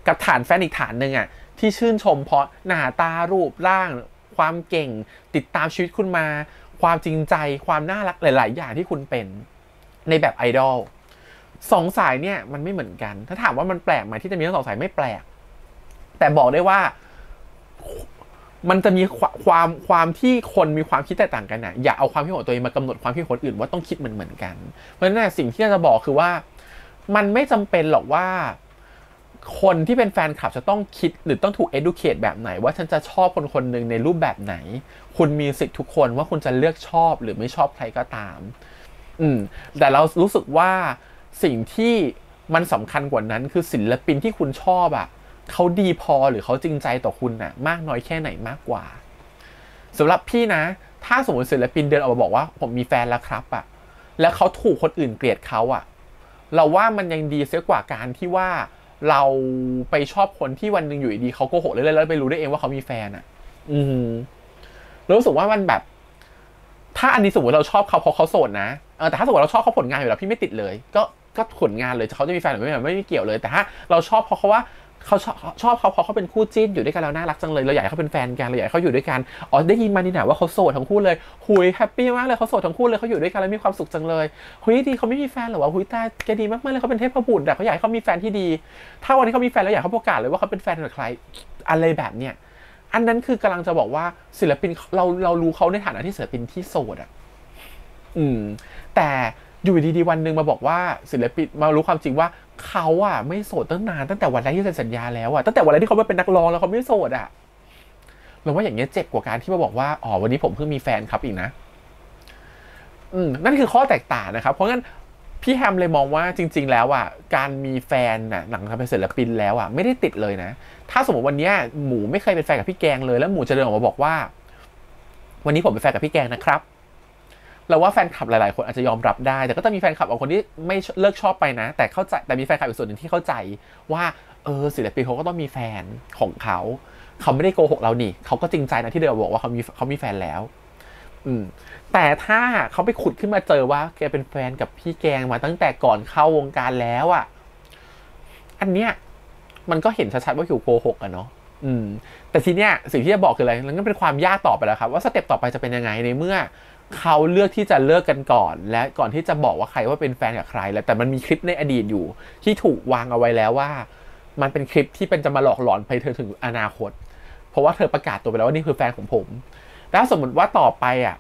กับฐานแฟนอีกฐานนึงอ่ะที่ชื่นชมเพราะหน้าตารูปร่างความเก่งติดตามชีวิตคุณมาความจริงใจความน่ารักหลายๆอย่างที่คุณเป็นในแบบไอดอลสองสายเนี่ยมันไม่เหมือนกันถ้าถามว่ามันแปลกไหมที่จะมีทั้งสองสายไม่แปลกแต่บอกได้ว่ามันจะมีความที่คนมีความคิดแตกต่างกันนะอย่าเอาความคิดของตัวเองมากำหนดความคิดของคนอื่นว่าต้องคิดเหมือนกันเพราะฉะนั้นสิ่งที่จะบอกคือว่ามันไม่จำเป็นหรอกว่าคนที่เป็นแฟนคลับจะต้องคิดหรือต้องถูก educate แบบไหนว่าฉันจะชอบคนหนึ่งในรูปแบบไหนคุณมีสิทธิ์ทุกคนว่าคุณจะเลือกชอบหรือไม่ชอบใครก็ตามแต่เรารู้สึกว่าสิ่งที่มันสำคัญกว่านั้นคือศิลปินที่คุณชอบอ่ะเขาดีพอหรือเขาจริงใจต่อคุณน่ะมากน้อยแค่ไหนมากกว่าสำหรับพี่นะถ้าสมมติศิลปินเดินออกมาบอกว่าผมมีแฟนแล้วครับอ่ะแล้วเขาถูกคนอื่นเกลียดเขาอ่ะเราว่ามันยังดีเสียกว่าการที่ว่าเราไปชอบคนที่วันหนึ่งอยู่ดีเขาโกหกเลยแล้วไปรู้ได้เองว่าเขามีแฟนอ่ะรู้สึกว่ามันแบบถ้าอันนี้สมมติเราชอบเขาเพราะเขาโสดนะแต่ถ้าสมมติเราชอบเขาผลงานอยู่แล้วพี่ไม่ติดเลยก็ผลงานเลยเขาจะมีแฟนหรือไม่เกี่ยวเลยแต่ถ้าเราชอบเพราะเขาว่าเขาชอบเขาเพราะเขาเป็นคู่จิ้นอยู่ด้วยกันแล้วน่ารักจังเลยเราอยากให้เขาเป็นแฟนกันเราอยากให้เขาอยู่ด้วยกันได้ยินมานี่นะว่าเขาโสดทั้งคู่เลยหุยแฮปปี้มากเลยเขาโสดทั้งคู่เลยเขาอยู่ด้วยกันแล้วมีความสุขจังเลยหุยดีเขาไม่มีแฟนหรอวะหุยตาแกดีมากๆเลยเขาเป็นเทพบุตรเขาอยากให้เขามีแฟนที่ดีถ้าวันนี้เขามีแฟนแล้วอยากเขาประกาศเลยว่าเขาเป็นแฟนกับใครอะไรแบบเนี้ยอันนั้นคือกำลังจะบอกว่าศิลปินเรารู้เขาในฐานะที่ศิลปินที่โสดแต่อยู่ดีๆวันหนึ่งมาบอกว่าศิลปินมารู้ความจริงว่าเขาอะไม่โสดตั้งนานตั้งแต่วันแรกที่เซ็นสัญญาแล้วอะตั้งแต่วันแรกที่เขามาเป็นนักร้องแล้วเขาไม่โสดอะเราว่าอย่างเงี้ยเจ็บกว่าการที่มาบอกว่าวันนี้ผมเพิ่งมีแฟนครับอีกนะนั่นคือข้อแตกต่างนะครับเพราะงั้นพี่แฮมเลยมองว่าจริงๆแล้วอะการมีแฟนน่ะหลังจากเป็นศิลปินแล้วอะไม่ได้ติดเลยนะถ้าสมมติวันนี้หมูไม่เคยเป็นแฟนกับพี่แกงเลยแล้วหมูจะเดินออกมาบอกว่าวันนี้ผมเป็นแฟนกับพี่แกงนะครับเราว่าแฟนคลับหลายๆคนอาจจะยอมรับได้แต่ก็ต้องมีแฟนคลับบางคนที่ไม่เลิกชอบไปนะแต่เข้าใจแต่มีแฟนคลับอีกส่วนหนึ่งที่เข้าใจว่าศิลปินเขาก็ต้องมีแฟนของเขาไม่ได้โกหกเรานี่เขาก็จริงใจนะที่เดินบอกว่าเขามีแฟนแล้วแต่ถ้าเขาไปขุดขึ้นมาเจอว่าแกเป็นแฟนกับพี่แกงมาตั้งแต่ก่อนเข้าวงการแล้วอ่ะอันเนี้ยมันก็เห็นชัดๆว่าอยู่โกหกอะเนาะแต่ทีเนี้ยสิ่งที่จะบอกคืออะไรนั่นเป็นความยากต่อไปแล้วครับว่าสเต็ปต่อไปจะเป็นยังไงในเมื่อเขาเลือกที่จะเลิกกันก่อนและก่อนที่จะบอกว่าใครว่าเป็นแฟนกับใครแล้วแต่มันมีคลิปในอดีตอยู่ที่ถูกวางเอาไว้แล้วว่ามันเป็นคลิปที่เป็นจะมาหลอกหลอนไปเธอถึงอนาคตเพราะว่าเธอประกาศตัวไปแล้วว่านี่คือแฟนของผมแล้วสมมติว่าต่อไปอ่ะ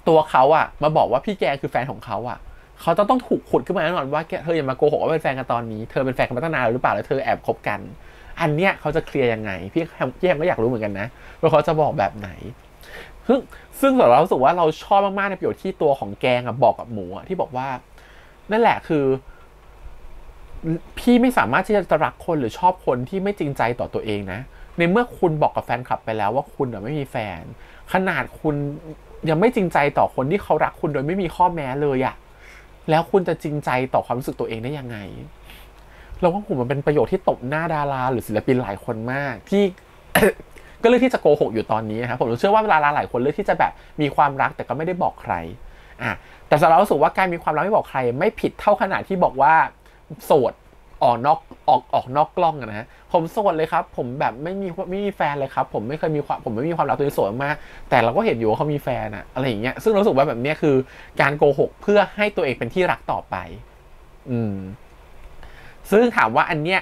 ตัวเขาอ่ะมาบอกว่าพี่แกคือแฟนของเขาอ่ะเขาต้องถูกขุดขึ้นมาแน่นอนว่าเธออย่ามาโกหกว่าเป็นแฟนกันตอนนี้เธอเป็นแฟนกันมาตั้งนานหรือเปล่าแล้วเธอแอบคบกันอันเนี้ยเขาจะเคลียร์ยังไงพี่แฮมก็อยากรู้เหมือนกันนะว่าเขาจะบอกแบบไหนซึ่งเรารู้สึกว่าเราชอบมากๆในประโยชน์ที่ตัวของแกงบอกกับหมูที่บอกว่านั่นแหละคือพี่ไม่สามารถที่จะรักคนหรือชอบคนที่ไม่จริงใจต่อตัวเองนะ ในเมื่อคุณบอกกับแฟนคลับไปแล้วว่าคุณไม่มีแฟนขนาดคุณยังไม่จริงใจต่อคนที่เขารักคุณโดยไม่มีข้อแม้เลยอะแล้วคุณจะจริงใจต่อความรู้สึกตัวเองได้ยังไงเราว่าผมมันเป็นประโยชน์ที่ตบหน้าดาราหรือศิลปินหลายคนมากที่ ก็เลือกที่จะโกหกอยู่ตอนนี้ครับผมเชื่อว่าดาราหลายคนเลือกที่จะแบบมีความรักแต่ก็ไม่ได้บอกใครแต่สำหรับเรารู้สึกว่าการมีความรักไม่บอกใครไม่ผิดเท่าขนาดที่บอกว่าโสดออกนอกกล้องนะฮะผมโสดเลยครับผมแบบไม่มีแฟนเลยครับผมไม่มีความรักตัวเองโสดมากแต่เราก็เห็นอยู่ว่าเขามีแฟนอะไรอย่างเงี้ยซึ่งเรารู้สึกว่าแบบนี้คือการโกหกเพื่อให้ตัวเองเป็นที่รักต่อไปซึ่งถามว่าอันเนี้ย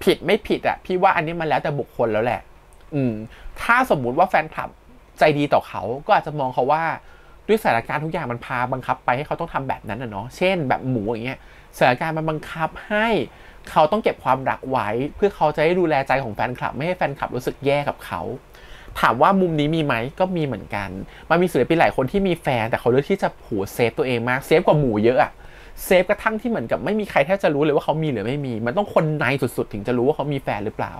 ผิดไม่ผิดพี่ว่าอันนี้มันแล้วแต่บุคคลแล้วแหละถ้าสมมุติว่าแฟนคลับใจดีต่อเขาก็อาจจะมองเขาว่าด้วยสถานการณ์ทุกอย่างมันพาบังคับไปให้เขาต้องทำแบบนั้นเนาะเช่นแบบหมูอย่างเงี้ยสถานการณ์มันบังคับให้เขาต้องเก็บความรักไว้เพื่อเขาจะได้ดูแลใจของแฟนคลับไม่ให้แฟนคลับรู้สึกแย่กับเขาถามว่ามุมนี้มีไหมก็มีเหมือนกันมันมีศิลปินหลายคนที่มีแฟนแต่เขาเลือกที่จะเซฟตัวเองมากเซฟกว่าหมูเยอะเซฟกระทั่งที่เหมือนกับไม่มีใครแทบจะรู้เลยว่าเขามีหรือไม่มีมันต้องคนในสุดๆถึงจะรู้ว่าเขามีแฟนหรือเปล่า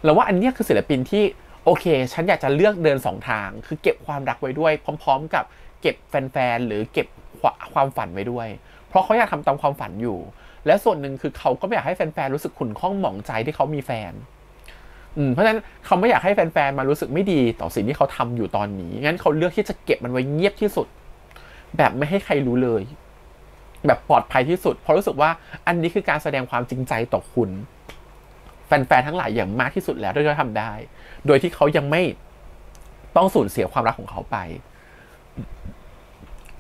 แล้วว่าอันนี้คือศิลปินที่โอเคฉันอยากจะเลือกเดิน2ทางคือเก็บความรักไว้ด้วยพร้อมๆกับเก็บแฟนๆหรือเก็บความฝันไว้ด้วยเพราะเขาอยากทำตามความฝันอยู่และส่วนหนึ่งคือเขาก็ไม่อยากให้แฟนๆรู้สึกขุ่นข้องหมองใจที่เขามีแฟนเพราะฉะนั้นเขาไม่อยากให้แฟนๆมารู้สึกไม่ดีต่อสิ่งที่เขาทำอยู่ตอนนี้งั้นเขาเลือกที่จะเก็บมันไว้เงียบที่สุดแบบไม่ให้ใครรู้เลยแบบปลอดภัยที่สุดเพราะรู้สึกว่าอันนี้คือการแสดงความจริงใจต่อคุณแฟนๆทั้งหลายอย่างมากที่สุดแล้วที่เขาทำได้โดยที่เขายังไม่ต้องสูญเสียความรักของเขาไป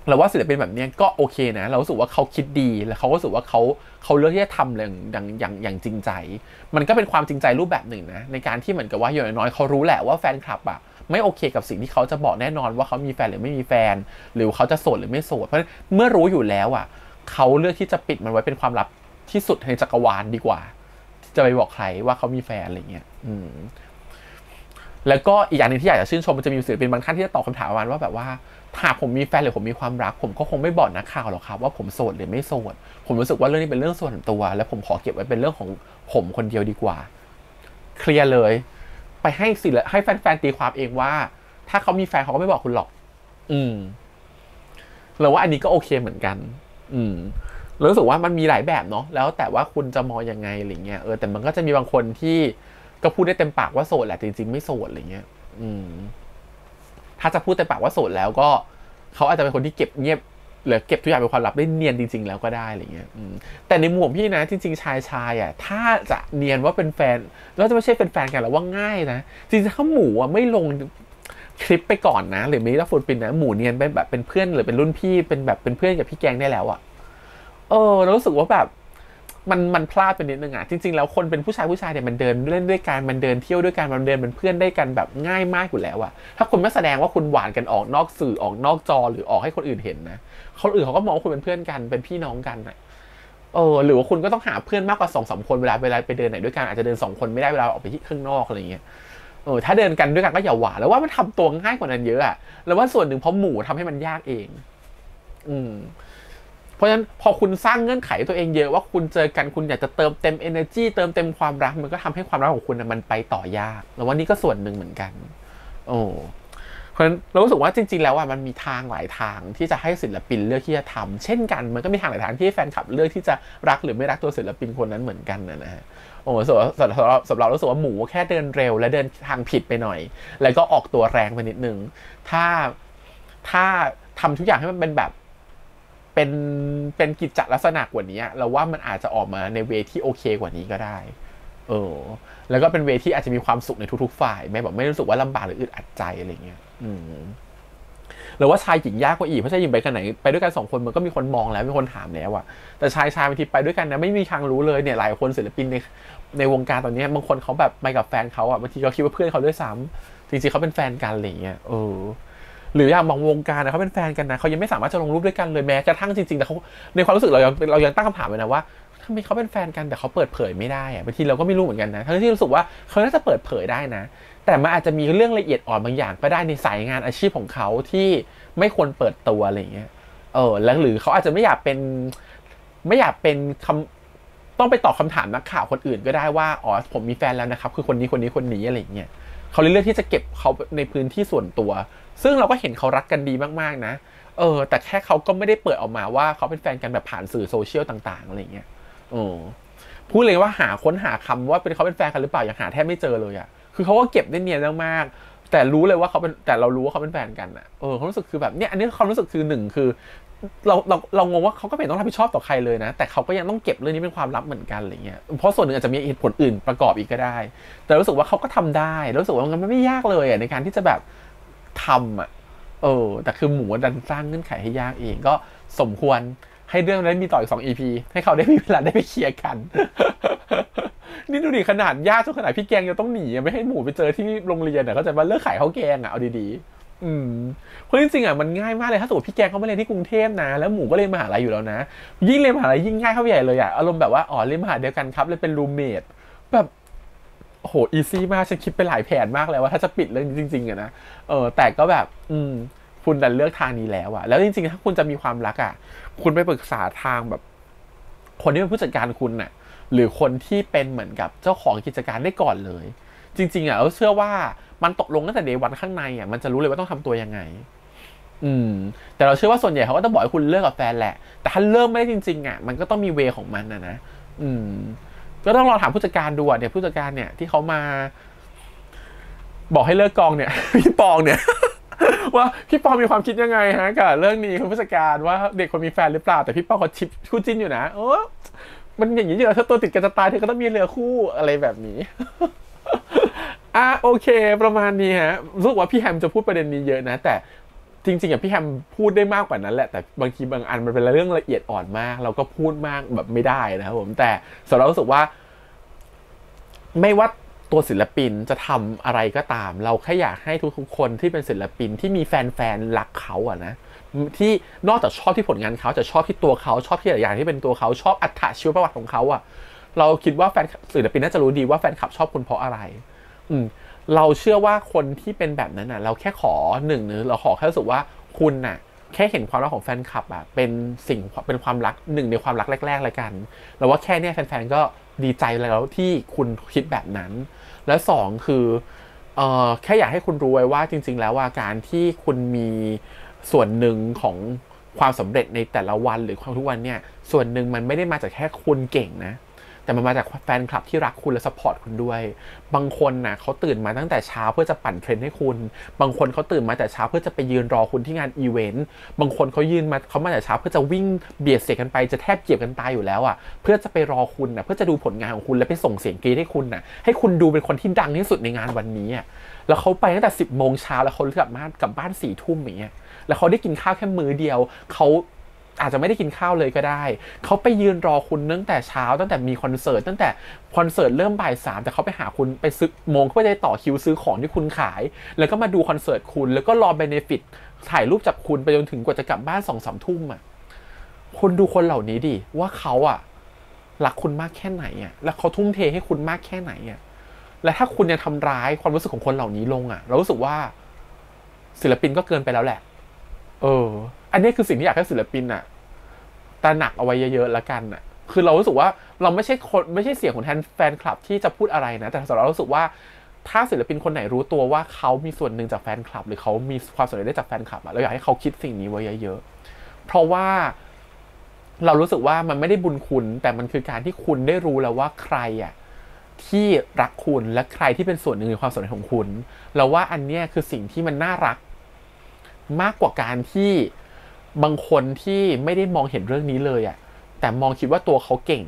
เราว่าศิลปินแบบนี้ก็โอเคนะเรารู้สึกว่าเขาคิดดีและเขาก็รู้สึกว่าเขาเลือกที่จะทำอย่างจริงใจมันก็เป็นความจริงใจรูปแบบหนึ่งนะในการที่เหมือนกับว่าอย่างน้อยเขารู้แหละว่าแฟนคลับไม่โอเคกับสิ่งที่เขาจะบอกแน่นอนว่าเขามีแฟนหรือไม่มีแฟนหรือเขาจะโสดหรือไม่โสดเพราะเมื่อรู้อยู่แล้วเขาเลือกที่จะปิดมันไว้เป็นความลับที่สุดในจักรวาลดีกว่าจะไปบอกใครว่าเขามีแฟนอะไรเงี้ยแล้วก็อีกอย่างนึงที่อยากจะชื่นชมมันจะมีศิลปินบางท่านที่จะตอบคำถามประมาณว่าแบบว่าถ้าผมมีแฟนหรือผมมีความรักผมก็คงไม่บอกนักข่าวหรอกครับว่าผมโสดหรือไม่โสดผมรู้สึกว่าเรื่องนี้เป็นเรื่องส่วนตัวและผมขอเก็บไว้เป็นเรื่องของผมคนเดียวดีกว่าเคลียร์เลยไปให้แฟนๆตีความเองว่าถ้าเขามีแฟนเขาก็ไม่บอกคุณหรอกเราว่าอันนี้ก็โอเคเหมือนกันรู้สึกว่ามันมีหลายแบบเนาะแล้วแต่ว่าคุณจะมองยังไงอะไรเงี้ยแต่มันก็จะมีบางคนที่ก็พูดได้เต็มปากว่าโสดแหละจริงๆไม่โสดอะไรเงี้ยถ้าจะพูดเต็มปากว่าโสดแล้วก็เขาอาจจะเป็นคนที่เก็บเงียบหรือเก็บทุกอย่างเป็นความลับได้เนียนจริงๆแล้วก็ได้อะไรเงี้ยแต่ในมุมของพี่นะจริงๆชายถ้าจะเนียนว่าเป็นแฟนแล้วจะไม่ใช่เป็นแฟนกันแล้วว่าง่ายนะจริงๆถ้าหมูไม่ลงคลิปไปก่อนนะหรือไม่ได้ฟูลปินนะหมูเนียนเป็นแบบเป็นเพื่อนหรือเป็นรุ่นพี่เป็นแบบเป็นเพื่อนกับพี่แกงได้แล้วเรารู้สึกว่าแบบมันพลาดไปนิดนึงจริงๆแล้วคนเป็นผู้ชายเนี่ยมันเดินเล่นด้วยกันมันเดินเที่ยวด้วยกันมันเดินเป็นเพื่อนได้กันแบบง่ายมากอยู่แล้วถ้าคุณไม่แสดงว่าคุณหวานกันออกนอกสื่อออกนอกจอหรือออกให้คนอื่นเห็นนะคนอื่นเขาก็มองว่าคุณเป็นเพื่อนกันเป็นพี่น้องกันหรือว่าคุณก็ต้องหาเพื่อนมากกว่า 2-3 คนเวลาไปเดินไหนด้วยกันอาจจะเดิน2 คนไม่ได้เวลาออกไปที่ข้างนอกอะไรเงี้ยถ้าเดินกันด้วยกันก็อย่าหวานแล้วว่ามันทำตัวง่ายกว่านั้นเยอะแล้วว่าส่วนหนึ่งเพราะหมู่ทำให้มันยากเองเพราะฉะนั้นพอคุณสร้างเงื่อนไขตัวเองเยอะว่าคุณเจอกันคุณอยากจะเติมเต็ม energy เติมเต็มความรักมันก็ทำให้ความรักของคุณมันไปต่อยากแล้วว่านี่ก็ส่วนหนึ่งเหมือนกันเพราะฉะนั้นเรารู้สึกว่าจริงๆแล้วมันมีทางหลายทางที่จะให้ศิลปินเลือกที่จะทำเช่นกันมันก็มีทางหลายทางที่แฟนคลับเลือกที่จะรักหรือไม่รักตัวศิลปินคนนั้นเหมือนกันนะฮะสำหรับรู้สึกว่าหมูแค่เดินเร็วและเดินทางผิดไปหน่อยแล้วก็ออกตัวแรงไปนิดนึงถ้าทำทุกอย่างให้มันเป็นแบบเป็นกิจจลักษณะกว่านี้เราว่ามันอาจจะออกมาในเวที่โอเคกว่านี้ก็ได้แล้วก็เป็นเวที่อาจจะมีความสุขในทุกๆฝ่ายไม่รู้สึกว่าลำบากหรืออึดอัดใจอะไรเงี้ยหรือว่าชายหญิงยากกว่าอีกเพราะชายหญิงไปกันไหนไปด้วยกัน2 คนมันก็มีคนมองแล้วมีคนถามแล้วแต่ชายบางทีไปด้วยกันนะไม่มีทางรู้เลยเนี่ยหลายคนศิลปินในวงการตอนนี้บางคนเขาแบบไปกับแฟนเขาบางทีเขาคิดว่าเพื่อนเขาด้วยซ้ำจริงๆเขาเป็นแฟนกันอะไรเงี้ยหรืออย่างบางวงการเขาเป็นแฟนกันนะเขายังไม่สามารถจะลงรูปด้วยกันเลยแม้กระทั่งจริงๆแต่เขาในความรู้สึกเรายังตั้งคำถามเลยนะว่าทำไมเขาเป็นแฟนกันแต่เขาเปิดเผยไม่ได้บางทีเราก็ไม่รู้เหมือนกันนะทั้งที่รู้สึกว่าเขาน่าจะเปิดเผยได้นะแต่มันอาจจะมีเรื่องละเอียดอ่อนบางอย่างก็ได้ในสายงานอาชีพของเขาที่ไม่ควรเปิดตัวอะไรเงี้ยแล้วหรือเขาอาจจะไม่อยากเป็น ต้องไปตอบคำถามนักข่าวคนอื่นก็ได้ว่าอ๋อผมมีแฟนแล้วนะครับคือคนนี้อะไรอย่างเงี้ยเขาเลือกที่จะเก็บเขาในพื้นที่ส่วนตัวซึ่งเราก็เห็นเขารักกันดีมากๆนะแต่แค่เขาก็ไม่ได้เปิดออกมาว่าเขาเป็นแฟนกันแบบผ่านสื่อโซเชียลต่างๆอะไรเงี้ยพูดเลยว่าค้นหาคำว่าเขาเป็นแฟนกันหรือเปล่ายังหาแทบไม่เจอเลยอ่ะคือเขาก็เก็บได้เนียนมากๆแต่รู้เลยว่าแต่เรารู้ว่าเขาเป็นแฟนกันอ่ะเขารู้สึกคือแบบเนี้ยอันนี้ความรู้สึกคือหนึ่งคือเรางงว่าเขาก็ไม่ต้องรับผิดชอบต่อใครเลยนะแต่เขาก็ยังต้องเก็บเรื่องนี้เป็นความลับเหมือนกันอะไรเงี้ยเพราะส่วนหนึ่งอาจจะมีเหตุผลอื่นประกอบอีกก็ได้แต่รู้สึกว่าเขาก็ทำได้รู้สึกว่ามันไม่ยากเลยอ่ะในการที่จะแบบทำอ่ะแต่คือหมูดันสร้างเงื่อนไขให้ยากเองก็สมควรให้เรื่องนั้นมีต่ออีก2 EP ให้เขาได้มีเวลาได้ไปเคลียร์กัน นี่ดูดิขนาดยากจนขนาดพี่แกงยังต้องหนีไม่ให้หมูไปเจอที่โรงเรียนก็จะมาเลิกขายข้าวแกงเอาดีๆเพราะจริงๆมันง่ายมากเลยถ้าสมมติพี่แกงเขาไม่เรียนที่กรุงเทพนะแล้วหมูก็เรียนมหาลัยอยู่แล้วนะยิ่งเรียนมหาลัยยิ่งง่ายเข้าไปใหญ่เลยอารมณ์แบบว่าเรียนมหาเดียวกันครับเลยเป็นรูมเมทแบบโหอีซี่มากฉันคิดไปหลายแผนมากเลยว่าถ้าจะปิดเรื่องนี้จริงๆนะแต่ก็แบบคุณดันเลือกทางนี้แล้วแล้วจริงๆถ้าคุณจะมีความรักคุณไปปรึกษาทางแบบคนที่เป็นผู้จัดการคุณหรือคนที่เป็นเหมือนกับเจ้าของกิจการได้ก่อนเลยจริงๆเราเชื่อว่ามันตกลงตั้งแต่เดย์วันข้างในมันจะรู้เลยว่าต้องทำตัวยังไงแต่เราเชื่อว่าส่วนใหญ่เขาก็ต้องบอกให้คุณเลิกกับแฟนแหละแต่ถ้าเริ่มไม่ได้จริงๆมันก็ต้องมีเวของมันนะก็ต้องลองถามผู้จัดการดูเนี่ยผู้จัดการเนี่ยที่เขามาบอกให้เลิกกองเนี่ยพี่ปองเนี่ยว่าพี่ปองมีความคิดยังไงกับเรื่องนี้คุณผู้จัดการว่าเด็กคนมีแฟนหรือเปล่าแต่พี่ปองเขาชิปคู่จิ้นอยู่นะมันอย่างนี้อยู่แล้วถ้าตัวติดกันจะตายเธอก็ต้องมีเรือคู่อะไรแบบนี้โอเคประมาณนี้รู้สึกว่าพี่แฮมจะพูดประเด็นนี้เยอะนะแต่จริงๆพี่แฮมพูดได้มากกว่านั้นแหละแต่บางทีบางอันมันเป็นเรื่องละเอียดอ่อนมากเราก็พูดมากแบบไม่ได้นะครับผมแต่สำหรับเรารู้สึกว่าไม่ว่าตัวศิลปินจะทำอะไรก็ตามเราแค่อยากให้ทุกๆคนที่เป็นศิลปินที่มีแฟนๆรักเขานะที่นอกจากชอบที่ผลงานเขาจะชอบที่ตัวเขาชอบที่หลายอย่างที่เป็นตัวเขาชอบอัตชีวประวัติของเขาเราคิดว่าแฟนศิลปินน่าจะรู้ดีว่าแฟนคลับชอบคุณเพราะอะไรเราเชื่อว่าคนที่เป็นแบบนั้นเราแค่ขอเราขอแค่รู้สึกว่าคุณแค่เห็นความรักของแฟนคลับเป็นความรักในความรักแรกๆเลยกันแล้วว่าแค่นี้แฟนๆก็ดีใจแล้วที่คุณคิดแบบนั้นแล้ว2คือแค่อยากให้คุณรู้ไว้ว่าจริงๆแล้วการที่คุณมีส่วนหนึ่งของความสำเร็จในแต่ละวันหรือความทุกวันเนี่ยส่วนหนึ่งมันไม่ได้มาจากแค่คุณเก่งนะแต่มันมาจากแฟนคลับที่รักคุณและซัพพอร์ตคุณด้วยบางคนเขาตื่นมาตั้งแต่เช้าเพื่อจะปั่นเทรนให้คุณบางคนเขาตื่นมาแต่เช้าเพื่อจะไปยืนรอคุณที่งานอีเวนต์บางคนเขามาแต่เช้าเพื่อจะวิ่งเบียดเสียดกันไปจะแทบเกียบกันตายอยู่แล้วเพื่อจะไปรอคุณเพื่อจะดูผลงานของคุณและไปส่งเสียงกรี๊ดให้คุณให้คุณดูเป็นคนที่ดังที่สุดในงานวันนี้แล้วเขาไปตั้งแต่10 โมงเช้าแล้วเขากลับบ้าน4 ทุ่มอย่างเงี้ยแล้วเขาได้กินข้าวแค่มื้อเดียวเขาอาจจะไม่ได้กินข้าวเลยก็ได้เขาไปยืนรอคุณตั้งแต่เช้าตั้งแต่มีคอนเสิร์ตตั้งแต่คอนเสิร์ตเริ่มบ่าย 3แต่เขาไปหาคุณไปซื้อโมงเพื่อจะต่อคิวซื้อของที่คุณขายแล้วก็มาดูคอนเสิร์ตคุณแล้วก็รอเบเนฟิตถ่ายรูปจากคุณไปจนถึงกว่าจะกลับบ้าน 2-3 ทุ่มคุณดูคนเหล่านี้ดิว่าเขารักคุณมากแค่ไหนแล้วเขาทุ่มเทให้คุณมากแค่ไหนและถ้าคุณยังทำร้ายความรู้สึกของคนเหล่านี้ลงเรารู้สึกว่าศิลปินก็เกินไปแล้วแหละอันนี้คือสิ่งที่อยากให้ศิลปินตระหนักเอาไว้เยอะๆแล้วกันคือเรารู้สึกว่าเราไม่ใช่เสียงของแฟนคลับที่จะพูดอะไรนะแต่สำหรับเรารู้สึกว่าถ้าศิลปินคนไหนรู้ตัวว่าเขามีส่วนหนึ่งจากแฟนคลับหรือเขามีความสำเร็จได้จากแฟนคลับเราอยากให้เขาคิดสิ่งนี้ไว้เยอะๆเพราะว่าเรารู้สึกว่ามันไม่ได้บุญคุณแต่มันคือการที่คุณได้รู้แล้วว่าใครที่รักคุณและใครที่เป็นส่วนหนึ่งในความสำเร็จของคุณเราว่าอันนี้คือสิ่งที่มันน่ารักมากกว่าการที่บางคนที่ไม่ได้มองเห็นเรื่องนี้เลยแต่มองคิดว่าตัวเขาเก่ง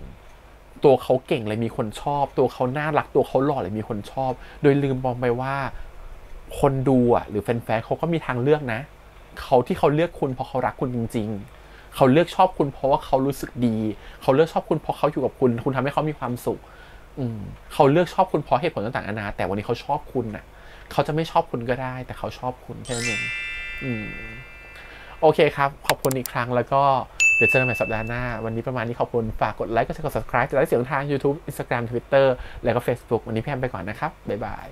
เลยมีคนชอบตัวเขาน่ารักตัวเขาหล่อเลยมีคนชอบโดยลืมมองไปว่าคนดูหรือแฟนๆเขาก็มีทางเลือกนะที่เขาเลือกคุณเพราะเขารักคุณจริงๆเขาเลือกชอบคุณเพราะว่าเขารู้สึกดีเขาเลือกชอบคุณเพราะเขาอยู่กับคุณทำให้เขามีความสุขเขาเลือกชอบคุณเพราะเหตุผลต่างๆนานาแต่วันนี้เขาชอบคุณเขาจะไม่ชอบคุณก็ได้แต่เขาชอบคุณแค่นั้นเองโอเคครับขอบคุณอีกครั้งแล้วก็เดี๋ยวเจอกันใหม่สัปดาห์หน้าวันนี้ประมาณนี้ขอบคุณฝากกดไลค์กดแชร์กด subscribe จะได้เสียงทาง YouTube Instagram Twitter แล้วก็ Facebook วันนี้พี่แอมไปก่อนนะครับบ๊ายบาย